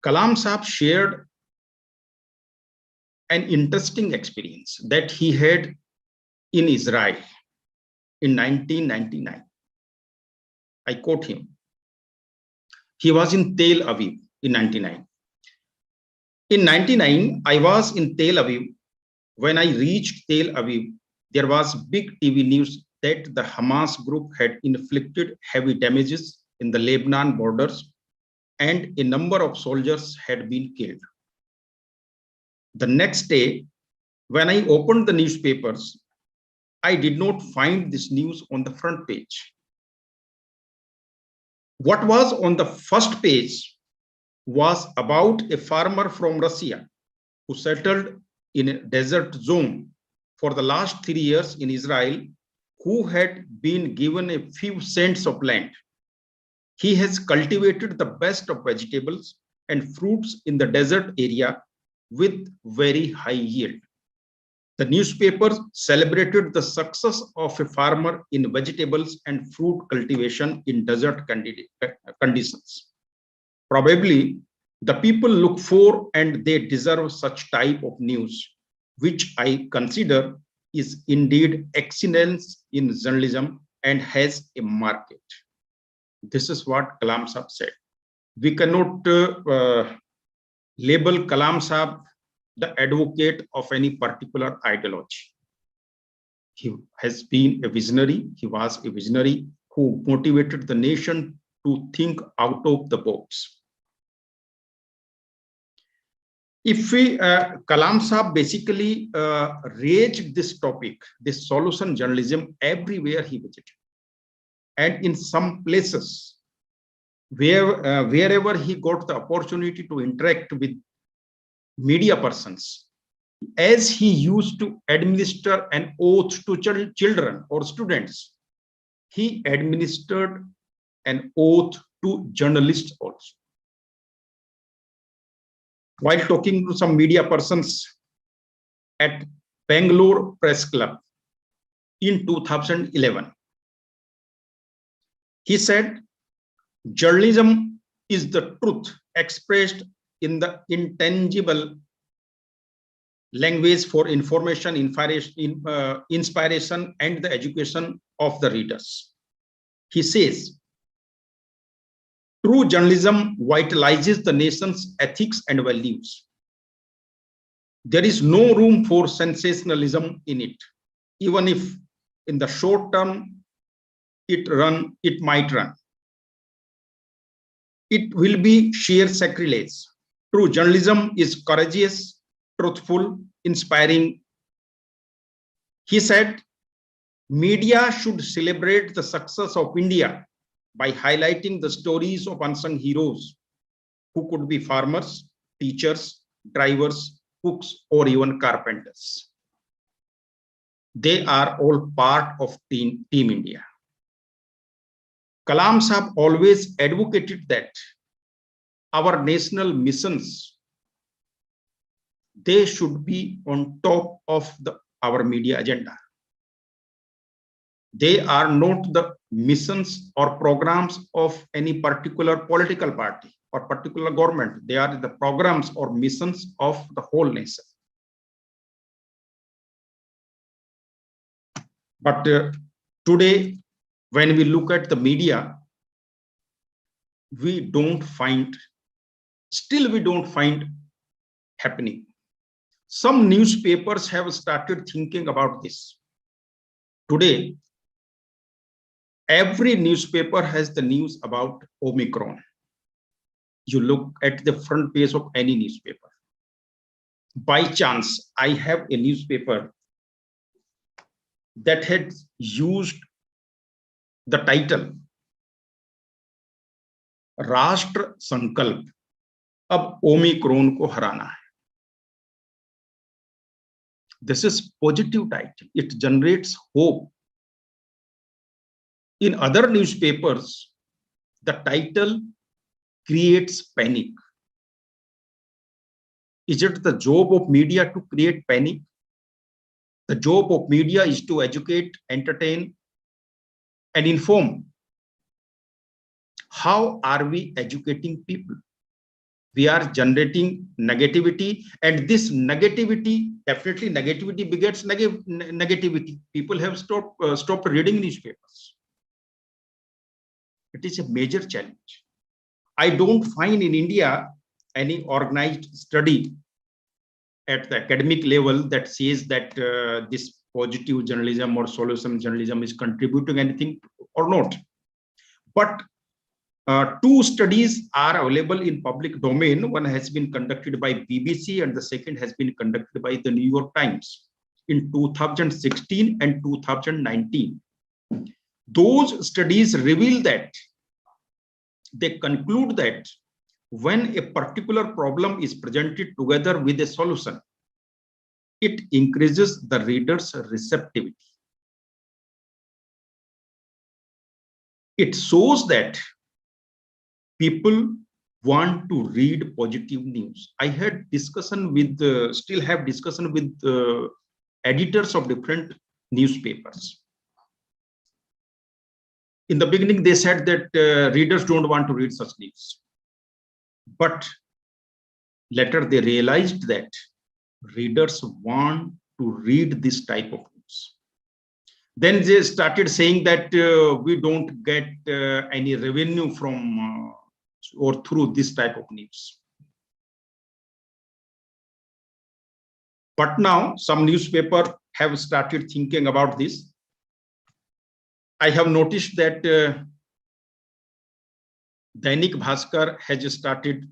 C: Kalam Saab shared an interesting experience that he had in Israel in 1999. I quote him. He was in Tel Aviv in 99. In 99, I was in Tel Aviv. When I reached Tel Aviv, there was big TV news that the Hamas group had inflicted heavy damages in the Lebanon borders and a number of soldiers had been killed. The next day, when I opened the newspapers, I did not find this news on the front page. What was on the first page was about a farmer from Russia who settled in a desert zone for the last 3 years in Israel, who had been given a few cents of land. He has cultivated the best of vegetables and fruits in the desert area with very high yield. The newspapers celebrated the success of a farmer in vegetables and fruit cultivation in desert conditions. Probably the people look for and they deserve such type of news, which I consider is indeed excellence in journalism and has a market. This is what Kalam Saab said. We cannot label Kalam Saab the advocate of any particular ideology. He has been a visionary. He was a visionary who motivated the nation to think out of the box. If we, Kalam Saab basically raised this topic, this solution journalism, everywhere he visited. And in some places, wherever he got the opportunity to interact with media persons, as he used to administer an oath to children or students, he administered an oath to journalists also. While talking to some media persons at Bangalore Press Club in 2011, he said, journalism is the truth expressed in the intangible language for information, inspiration, and the education of the readers. He says, true journalism vitalizes the nation's ethics and values. There is no room for sensationalism in it, even if in the short term it might run. It will be sheer sacrilege. True journalism is courageous, truthful, inspiring. He said, media should celebrate the success of India by highlighting the stories of unsung heroes who could be farmers, teachers, drivers, cooks, or even carpenters. They are all part of Team India. Kalam Sahab always advocated that our national missions, they should be on top of our media agenda. They are not the missions or programs of any particular political party or particular government. They are the programs or missions of the whole nation. But today, when we look at the media, we don't find happening. Some newspapers have started thinking about this. Today, every newspaper has the news about Omicron. You look at the front page of any newspaper. By chance, I have a newspaper that had used the title राष्ट्र संकल्प, अब Omicron को हराना है. This is positive title. It generates hope. In other newspapers, the title creates panic. Is it the job of media to create panic? The job of media is to educate, entertain, and inform. How are we educating people? We are generating negativity, and this negativity, definitely negativity begets negativity. People have stopped reading newspapers. It is a major challenge. I don't find in India any organized study at the academic level that says that this positive journalism or solution journalism is contributing anything or not. But two studies are available in public domain. One has been conducted by BBC and the second has been conducted by the New York Times in 2016 and 2019. Those studies reveal that they conclude that when a particular problem is presented together with a solution, it increases the reader's receptivity. It shows that people want to read positive news. I had discussion with, still have discussion with editors of different newspapers. In the beginning, they said that readers don't want to read such news. But later they realized that readers want to read this type of news. Then they started saying that we don't get any revenue from or through this type of news. But now some newspapers have started thinking about this. I have noticed that Dainik Bhaskar has started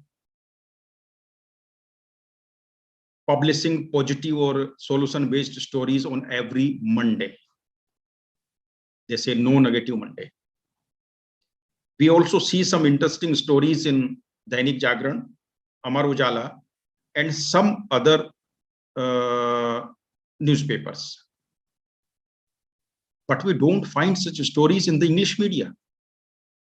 C: publishing positive or solution-based stories on every Monday. They say no negative Monday. We also see some interesting stories in Dainik Jagran, Amar Ujala, and some other newspapers. But we don't find such stories in the English media.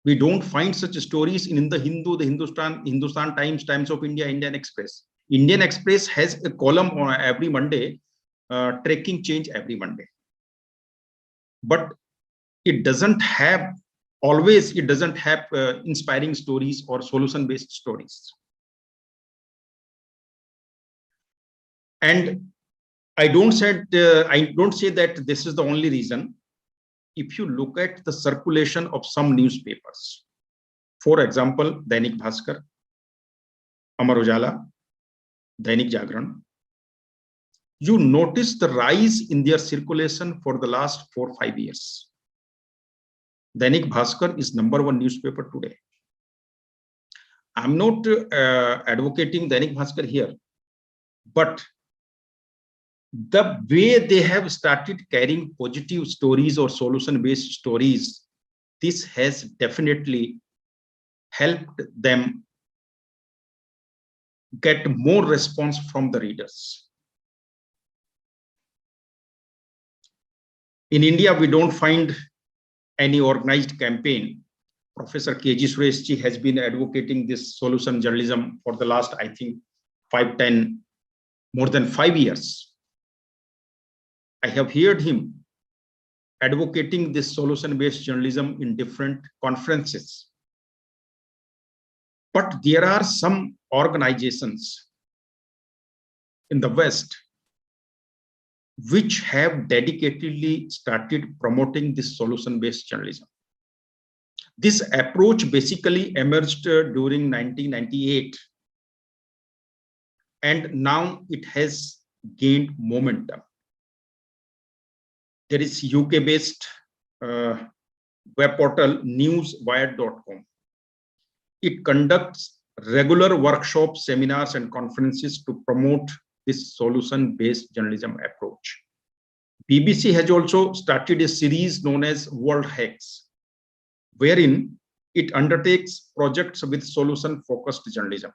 C: We don't find such stories in the Hindu, the Hindustan Times, Times of India, Indian Express. Indian Express has a column on every Monday, tracking change every Monday. But it doesn't have inspiring stories or solution-based stories. And I don't say that this is the only reason. If you look at the circulation of some newspapers, for example, Dainik Bhaskar, Amar Ujala, Dainik Jagran, you notice the rise in their circulation for the last 4 or 5 years. Dainik Bhaskar is #1 newspaper today. I'm not advocating Dainik Bhaskar here, but the way they have started carrying positive stories or solution-based stories, this has definitely helped them get more response from the readers. In India, we don't find any organized campaign. Professor K.G. Sureshji has been advocating this solution journalism for the last, I think, more than 5 years. I have heard him advocating this solution-based journalism in different conferences. But there are some organizations in the West which have dedicatedly started promoting this solution-based journalism. This approach basically emerged during 1998, and now it has gained momentum. There is UK-based web portal newswire.com. It conducts regular workshops, seminars, and conferences to promote this solution-based journalism approach. BBC has also started a series known as World Hacks, wherein it undertakes projects with solution-focused journalism.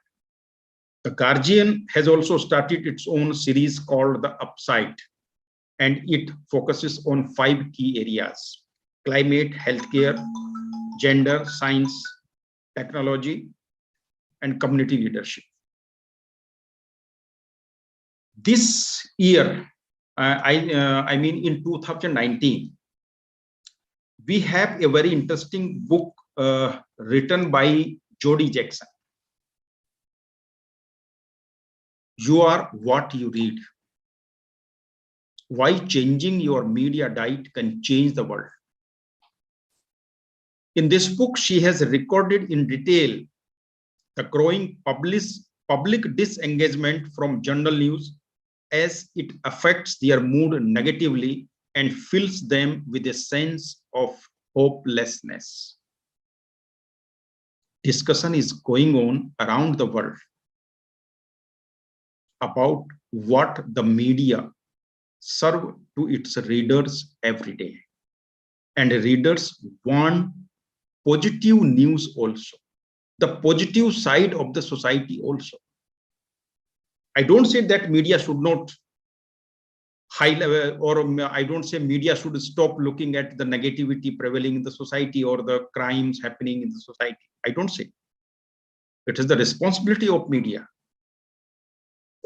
C: The Guardian has also started its own series called The Upside, and it focuses on 5 key areas: climate, healthcare, gender, science, technology, and community leadership. This year, I mean in 2019, we have a very interesting book written by Jody Jackson. You are what you read. Why changing your media diet can change the world. In this book, she has recorded in detail the growing public disengagement from journal news as it affects their mood negatively and fills them with a sense of hopelessness. Discussion is going on around the world about what the media serve to its readers every day. And readers want positive news also, the positive side of the society also. I don't say that media should not highlight, or I don't say media should stop looking at the negativity prevailing in the society or the crimes happening in the society. I don't say. It is the responsibility of media.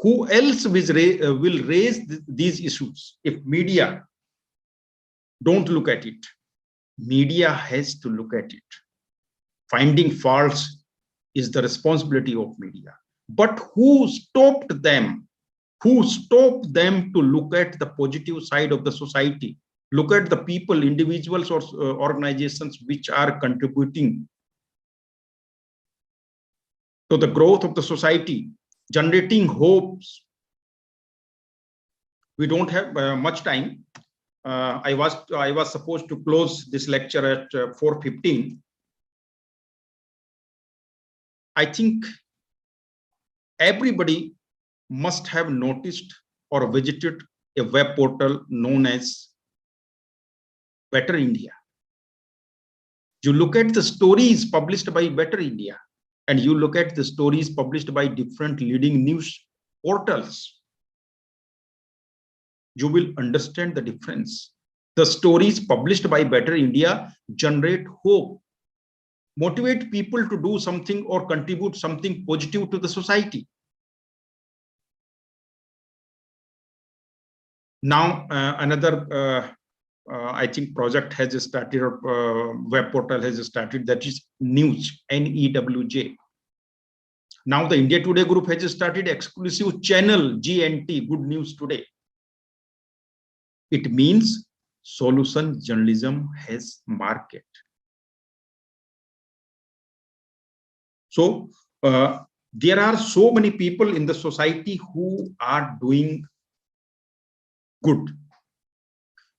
C: Who else will raise these issues if media don't look at it? Media has to look at it. Finding faults is the responsibility of media. But who stopped them? Who stopped them to look at the positive side of the society? Look at the people, individuals, or organizations which are contributing to the growth of the society, generating hopes. We don't have much time. I was supposed to close this lecture at 4:15. I think everybody must have noticed or visited a web portal known as Better India. You look at the stories published by Better India, and you look at the stories published by different leading news portals, you will understand the difference. The stories published by Better India generate hope, motivate people to do something or contribute something positive to the society. Now, another I think project has started, or web portal has started, that is News, NEWJ. Now the India Today group has started exclusive channel GNT, Good News Today. It means solution journalism has market. So there are so many people in the society who are doing good.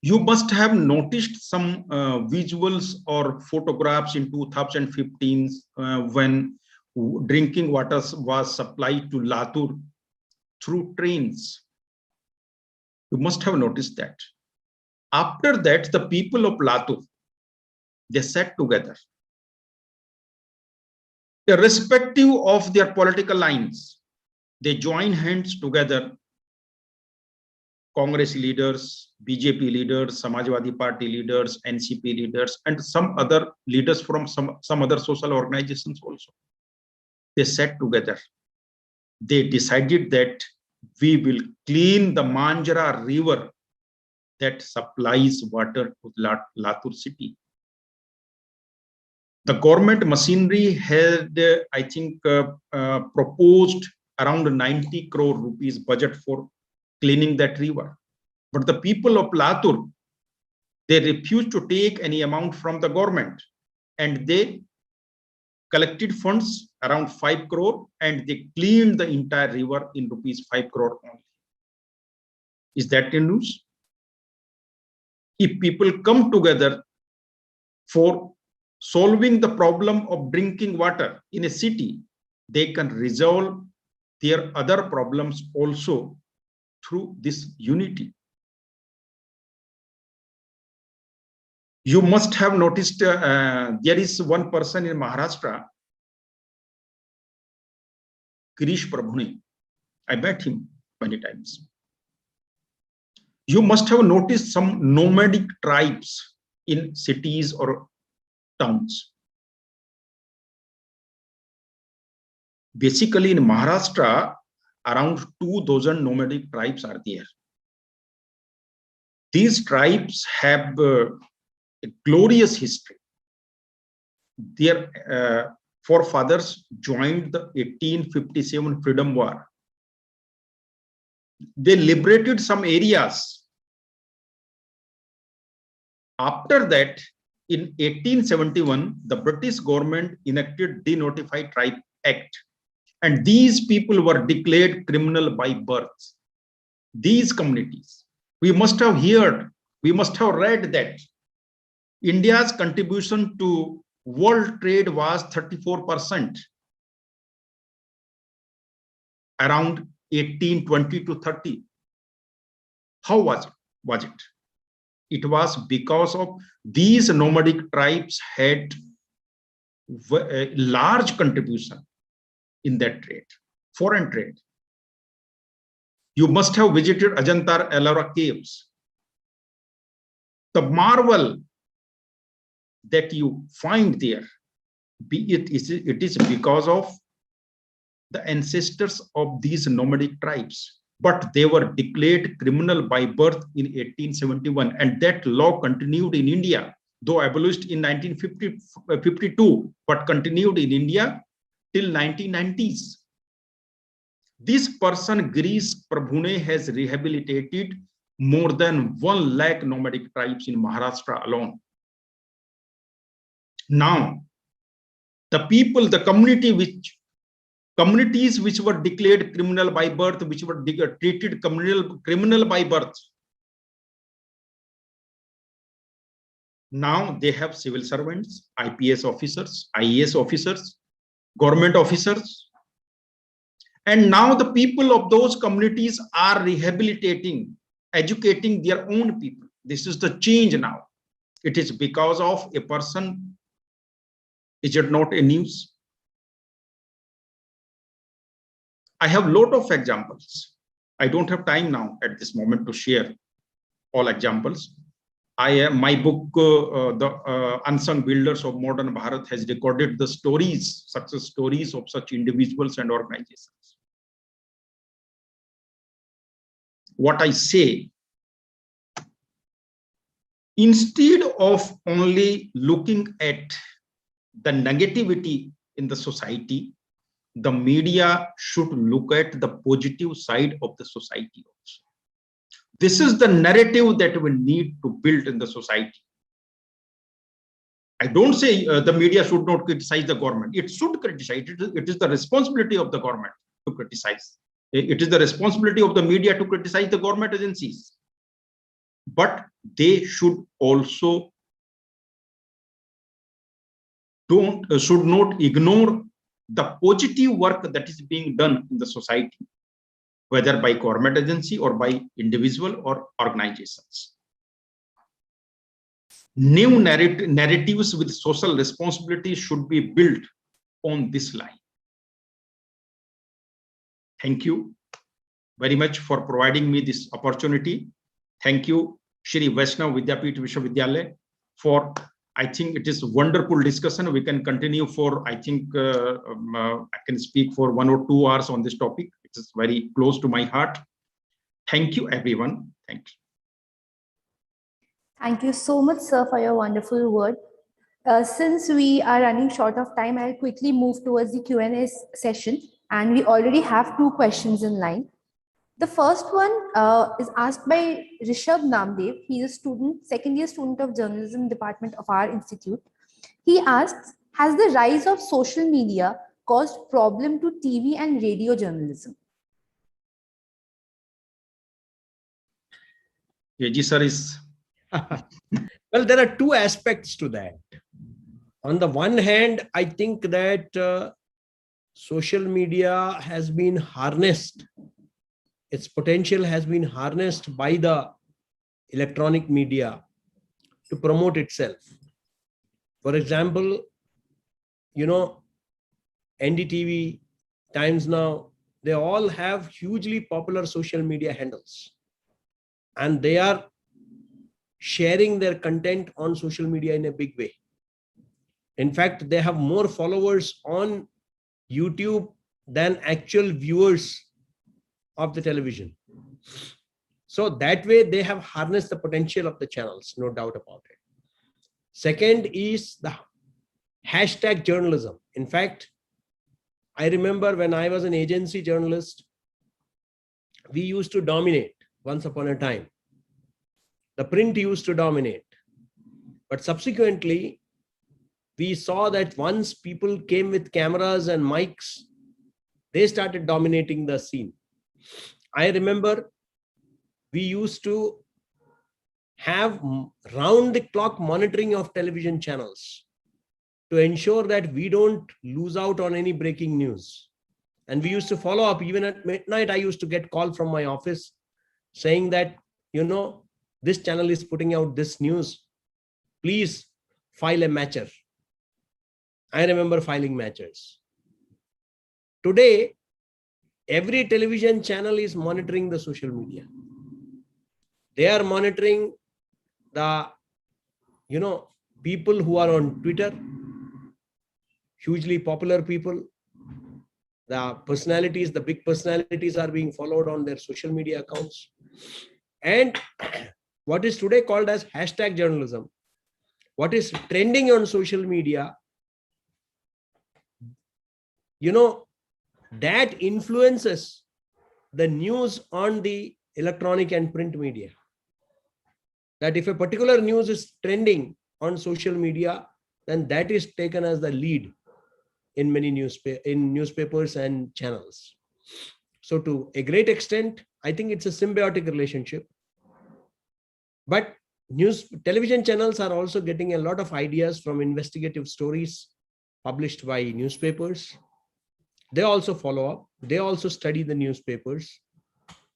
C: You must have noticed some visuals or photographs in 2015 when drinking water was supplied to Latur through trains. You must have noticed that. After that, the people of Latur, they sat together, irrespective of their political lines. They joined hands together. Congress leaders, BJP leaders, Samajwadi Party leaders, NCP leaders, and some other leaders from some other social organizations also. They sat together. They decided that we will clean the Manjara river that supplies water to Latur city. The government machinery had, I think, proposed around 90 crore rupees budget for cleaning that river. But the people of Latur, they refused to take any amount from the government, and they collected funds around 5 crore and they cleaned the entire river in rupees 5 crore only. Is that a news? If people come together for solving the problem of drinking water in a city, they can resolve their other problems also through this unity. You must have noticed there is one person in Maharashtra, Girish Prabhune. I met him many times. You must have noticed some nomadic tribes in cities or towns. Basically, in Maharashtra, around 2,000 nomadic tribes are there. These tribes have a glorious history. Their forefathers joined the 1857 Freedom War. They liberated some areas. After that, in 1871, the British government enacted Denotified Tribe Act, and these people were declared criminal by birth. These communities, we must have heard, we must have read that India's contribution to world trade was 34%, around 1820 to 30. How was it? It was because of these nomadic tribes had a large contribution in that trade, foreign trade. You must have visited Ajanta Ellora caves. The marvel that you find there, it is because of the ancestors of these nomadic tribes, but they were declared criminal by birth in 1871, and that law continued in India, though abolished in 1952, but continued in India till 1990s. This person, Girish Prabhune, has rehabilitated more than 1 lakh nomadic tribes in Maharashtra alone. Now, the people, the communities which were declared criminal by birth, which were treated criminal by birth, now they have civil servants, IPS officers, IAS officers, government officers. And now the people of those communities are rehabilitating, educating their own people. This is the change now. It is because of a person. Is it not a news? I have a lot of examples. I don't have time now at this moment to share all examples. My book, The Unsung Builders of Modern Bharat, has recorded the stories, success stories of such individuals and organizations. What I say, instead of only looking at the negativity in the society, the media should look at the positive side of the society also. This is the narrative that we need to build in the society. I don't say the media should not criticize the government. It should criticize. It is the responsibility of the government to criticize. It is the responsibility of the media to criticize the government agencies. But they should also should not ignore the positive work that is being done in the society, whether by government agency or by individual or organizations. New narratives with social responsibility should be built on this line. Thank you very much for providing me this opportunity. Thank you, Shri Vaishnav Vidyapit Vishwavidyalaya, for, I think it is a wonderful discussion. We can continue for, I think I can speak for 1 or 2 hours on this topic. It is very close to my heart. Thank you, everyone. Thank you.
A: Thank you so much, sir, for your wonderful word. Since we are running short of time, I'll quickly move towards the Q&A session, and we already have 2 questions in line. The first one is asked by Rishabh Namdev. He is a student, second-year student of journalism department of our institute. He asks, has the rise of social media caused problem to TV and radio journalism?
C: Yeji sir is.
B: Well, there are 2 aspects to that. On the one hand, I think that social media has been harnessed. Its potential has been harnessed by the electronic media to promote itself. For example, NDTV, Times Now, they all have hugely popular social media handles. And they are sharing their content on social media in a big way. In fact, they have more followers on YouTube than actual viewers of the television. So that way they have harnessed the potential of the channels, no doubt about it. Second is the hashtag journalism. In fact, I remember when I was an agency journalist, we used to dominate once upon a time. The print used to dominate. But subsequently, we saw that once people came with cameras and mics, they started dominating the scene. I remember we used to have round-the-clock monitoring of television channels to ensure that we don't lose out on any breaking news. And we used to follow up. Even at midnight, I used to get call from my office saying that, this channel is putting out this news. Please file a matcher. I remember filing matchers. Today, every television channel is monitoring the social media. They are monitoring the, people who are on Twitter, hugely popular people. The personalities, the big personalities are being followed on their social media accounts. And what is today called as hashtag journalism, what is trending on social media, that influences the news on the electronic and print media. That if a particular news is trending on social media, then that is taken as the lead in many newspapers and channels. So to a great extent, I think it's a symbiotic relationship. But television channels are also getting a lot of ideas from investigative stories published by newspapers. They also follow up. They also study the newspapers.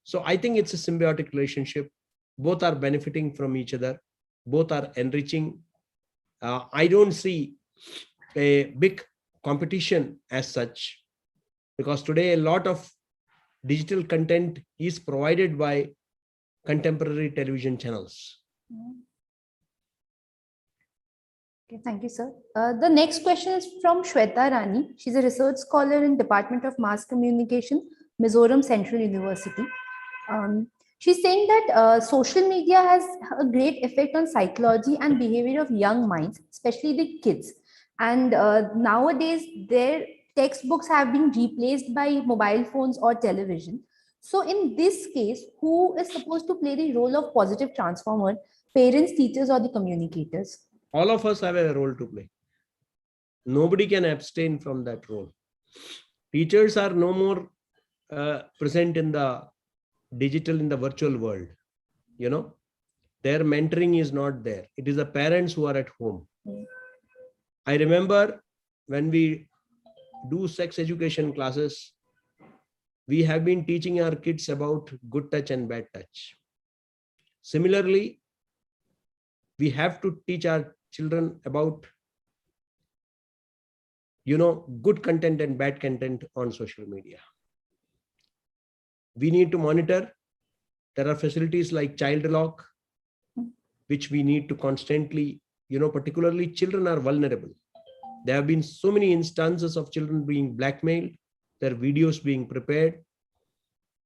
B: So I think it's a symbiotic relationship. Both are benefiting from each other. Both are enriching. I don't see a big competition as such, because today a lot of digital content is provided by contemporary television channels.
A: Okay, thank you, sir. The next question is from Shweta Rani. She's a research scholar in Department of Mass Communication, Mizoram Central University. She's saying that social media has a great effect on psychology and behavior of young minds, especially the kids. And nowadays, their textbooks have been replaced by mobile phones or television. So in this case, who is supposed to play the role of positive transformer, parents, teachers, or the communicators?
B: All of us have a role to play. Nobody can abstain from that role. Teachers are no more present in the digital, in the virtual world. You know, their mentoring is not there. It is the parents who are at home. I remember when we do sex education classes, we have been teaching our kids about good touch and bad touch. Similarly, we have to teach our children about, good content and bad content on social media. We need to monitor. There are facilities like child lock, which we need to constantly, particularly children are vulnerable. There have been so many instances of children being blackmailed, their videos being prepared,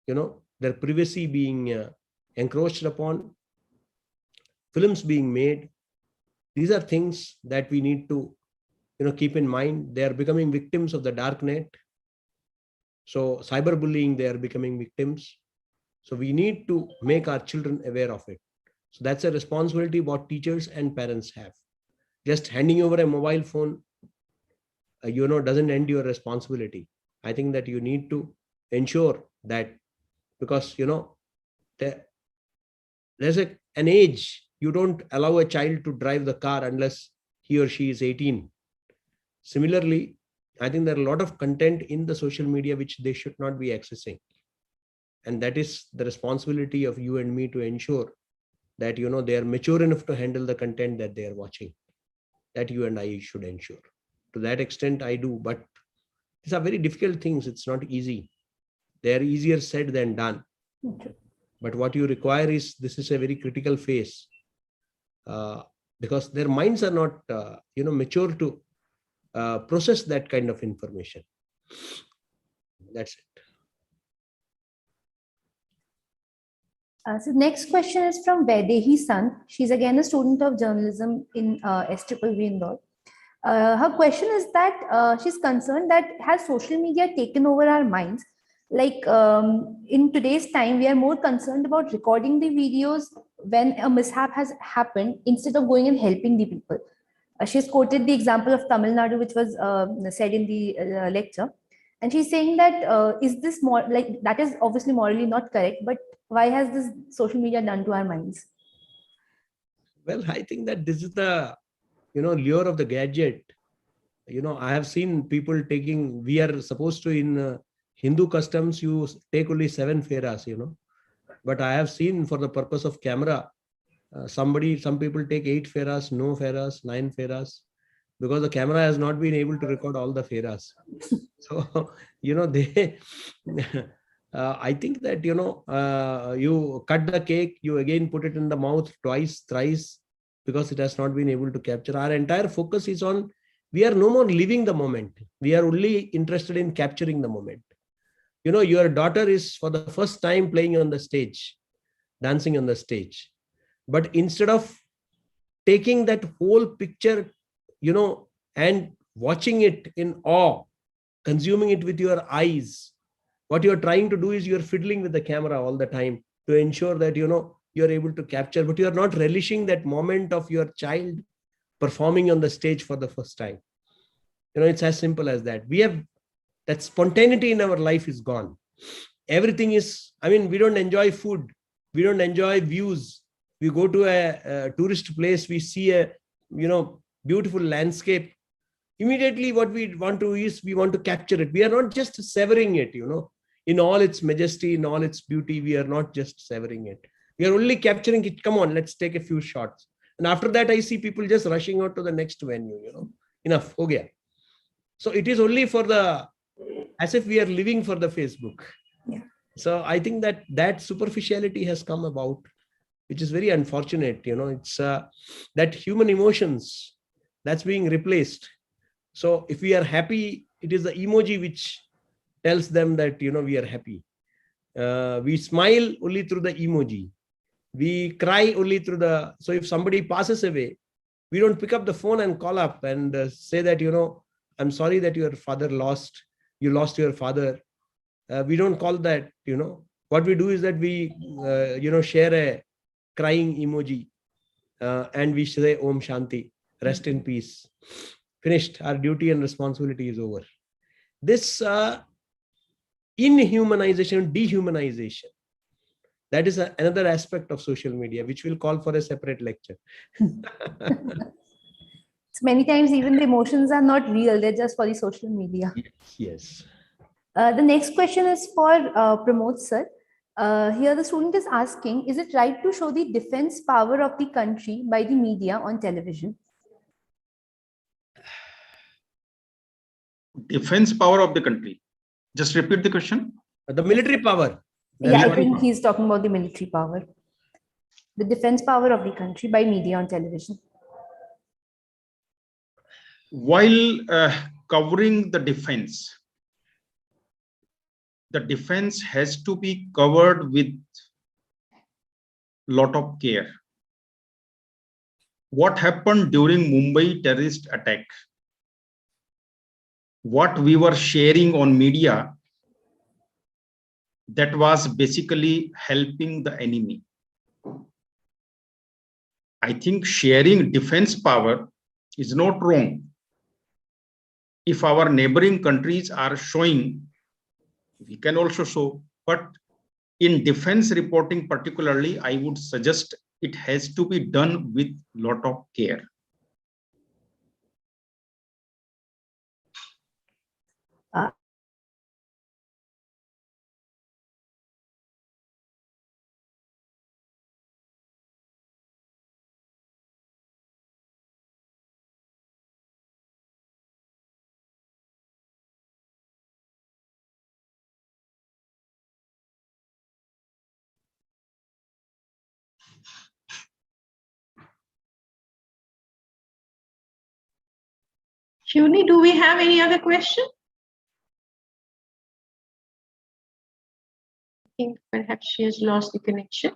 B: their privacy being encroached upon, films being made. These are things that we need to, keep in mind. They are becoming victims of the dark net. So cyberbullying, they are becoming victims. So we need to make our children aware of it. So that's a responsibility what teachers and parents have. Just handing over a mobile phone, doesn't end your responsibility. I think that you need to ensure that, because, there's an age, you don't allow a child to drive the car unless he or she is 18. Similarly, I think there are a lot of content in the social media which they should not be accessing. And that is the responsibility of you and me to ensure that, they are mature enough to handle the content that they are watching. That you and I should ensure. To that extent, I do. But these are very difficult things. It's not easy. They are easier said than done.
A: Okay.
B: But what you require is, this is a very critical phase, because their minds are not, mature to process that kind of information. That's it.
A: So next question is from Vaidehi San. She's again a student of journalism in SWV Indore. Her question is that she's concerned that has social media taken over our minds? Like in today's time, we are more concerned about recording the videos when a mishap has happened instead of going and helping the people. She's quoted the example of Tamil Nadu, which was said in the lecture. And she's saying that is this more like, that is obviously morally not correct, but why has this social media done to our minds?
B: Well, I think that this is the, lure of the gadget. I have seen people taking, we are supposed to, in Hindu customs, you take only 7 feras, but I have seen for the purpose of camera, some people take 8 feras, no feras, 9 feras, because the camera has not been able to record all the feras. So, they, I think that, you cut the cake, you again put it in the mouth twice, thrice, because it has not been able to capture. Our entire focus is on, we are no more living the moment. We are only interested in capturing the moment. Your daughter is for the first time playing on the stage, dancing on the stage. But instead of taking that whole picture, and watching it in awe, consuming it with your eyes, what you're trying to do is you're fiddling with the camera all the time to ensure that, you're able to capture, but you're not relishing that moment of your child performing on the stage for the first time. It's as simple as that. We have that spontaneity in our life is gone. Everything is, we don't enjoy food. We don't enjoy views. We go to a tourist place, we see a, beautiful landscape. Immediately what we want to is, we want to capture it. We are not just savoring it, in all its majesty, in all its beauty. We are not just savoring it. We are only capturing it. Come on, let's take a few shots. And after that, I see people just rushing out to the next venue, enough. Ho gaya. So it is only for as if we are living for the Facebook.
A: Yeah.
B: So I think that superficiality has come about, which is very unfortunate. It's that human emotions, That's being replaced. So if we are happy, it is the emoji which tells them that, we are happy. We smile only through the emoji. We cry only through the, so if somebody passes away, we don't pick up the phone and call up and say that, I'm sorry that you lost your father. We don't call that, what we do is that we, share a crying emoji and we say, Om Shanti, rest in peace. Finished. Our duty and responsibility is over. This inhumanization, dehumanization, that is another aspect of social media, which will call for a separate lecture.
A: Many times even the emotions are not real, they're just for the social media.
B: Yes.
A: The next question is for Pramod sir. Here the student is asking, is it right to show the defense power of the country by the media on television?
C: Defense power of the country. Just repeat the question.
B: The military power.
A: Yeah, I think he's talking about the military power. The defense power of the country by media on television.
C: While covering the defense has to be covered with lot of care. What happened during Mumbai terrorist attack? What we were sharing on media, that was basically helping the enemy. I think sharing defense power is not wrong. If our neighboring countries are showing, we can also show. But in defense reporting particularly, I would suggest it has to be done with lot of care.
D: Shivani, do we have any other question? I think perhaps she has lost the connection.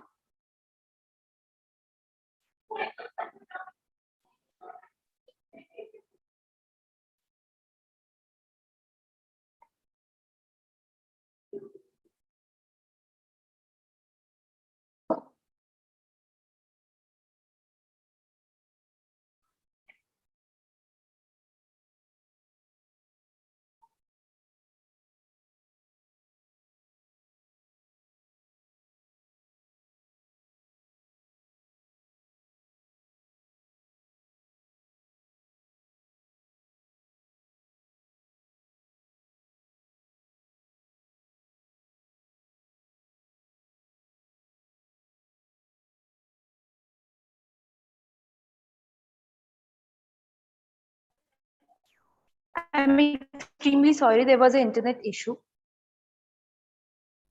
A: I'm extremely sorry, there was an internet issue.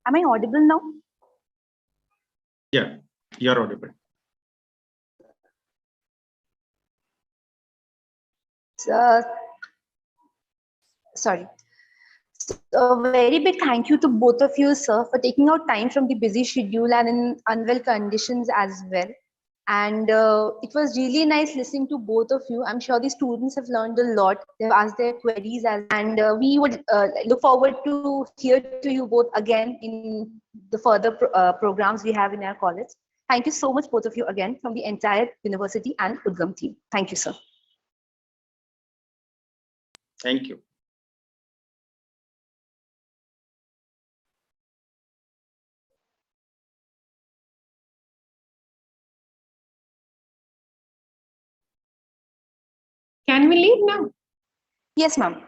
A: Am I audible now?
C: Yeah, you're audible.
A: Sorry. So a very big thank you to both of you, sir, for taking out time from the busy schedule and in unwell conditions as well. And it was really nice listening to both of you. I'm sure the students have learned a lot. They've asked their queries, and we would look forward to hear to you both again in the further programs we have in our college. Thank you so much, both of you, again, from the entire university and UDGAM team. Thank you, sir.
C: Thank you.
D: Can we leave now?
A: Yes, ma'am.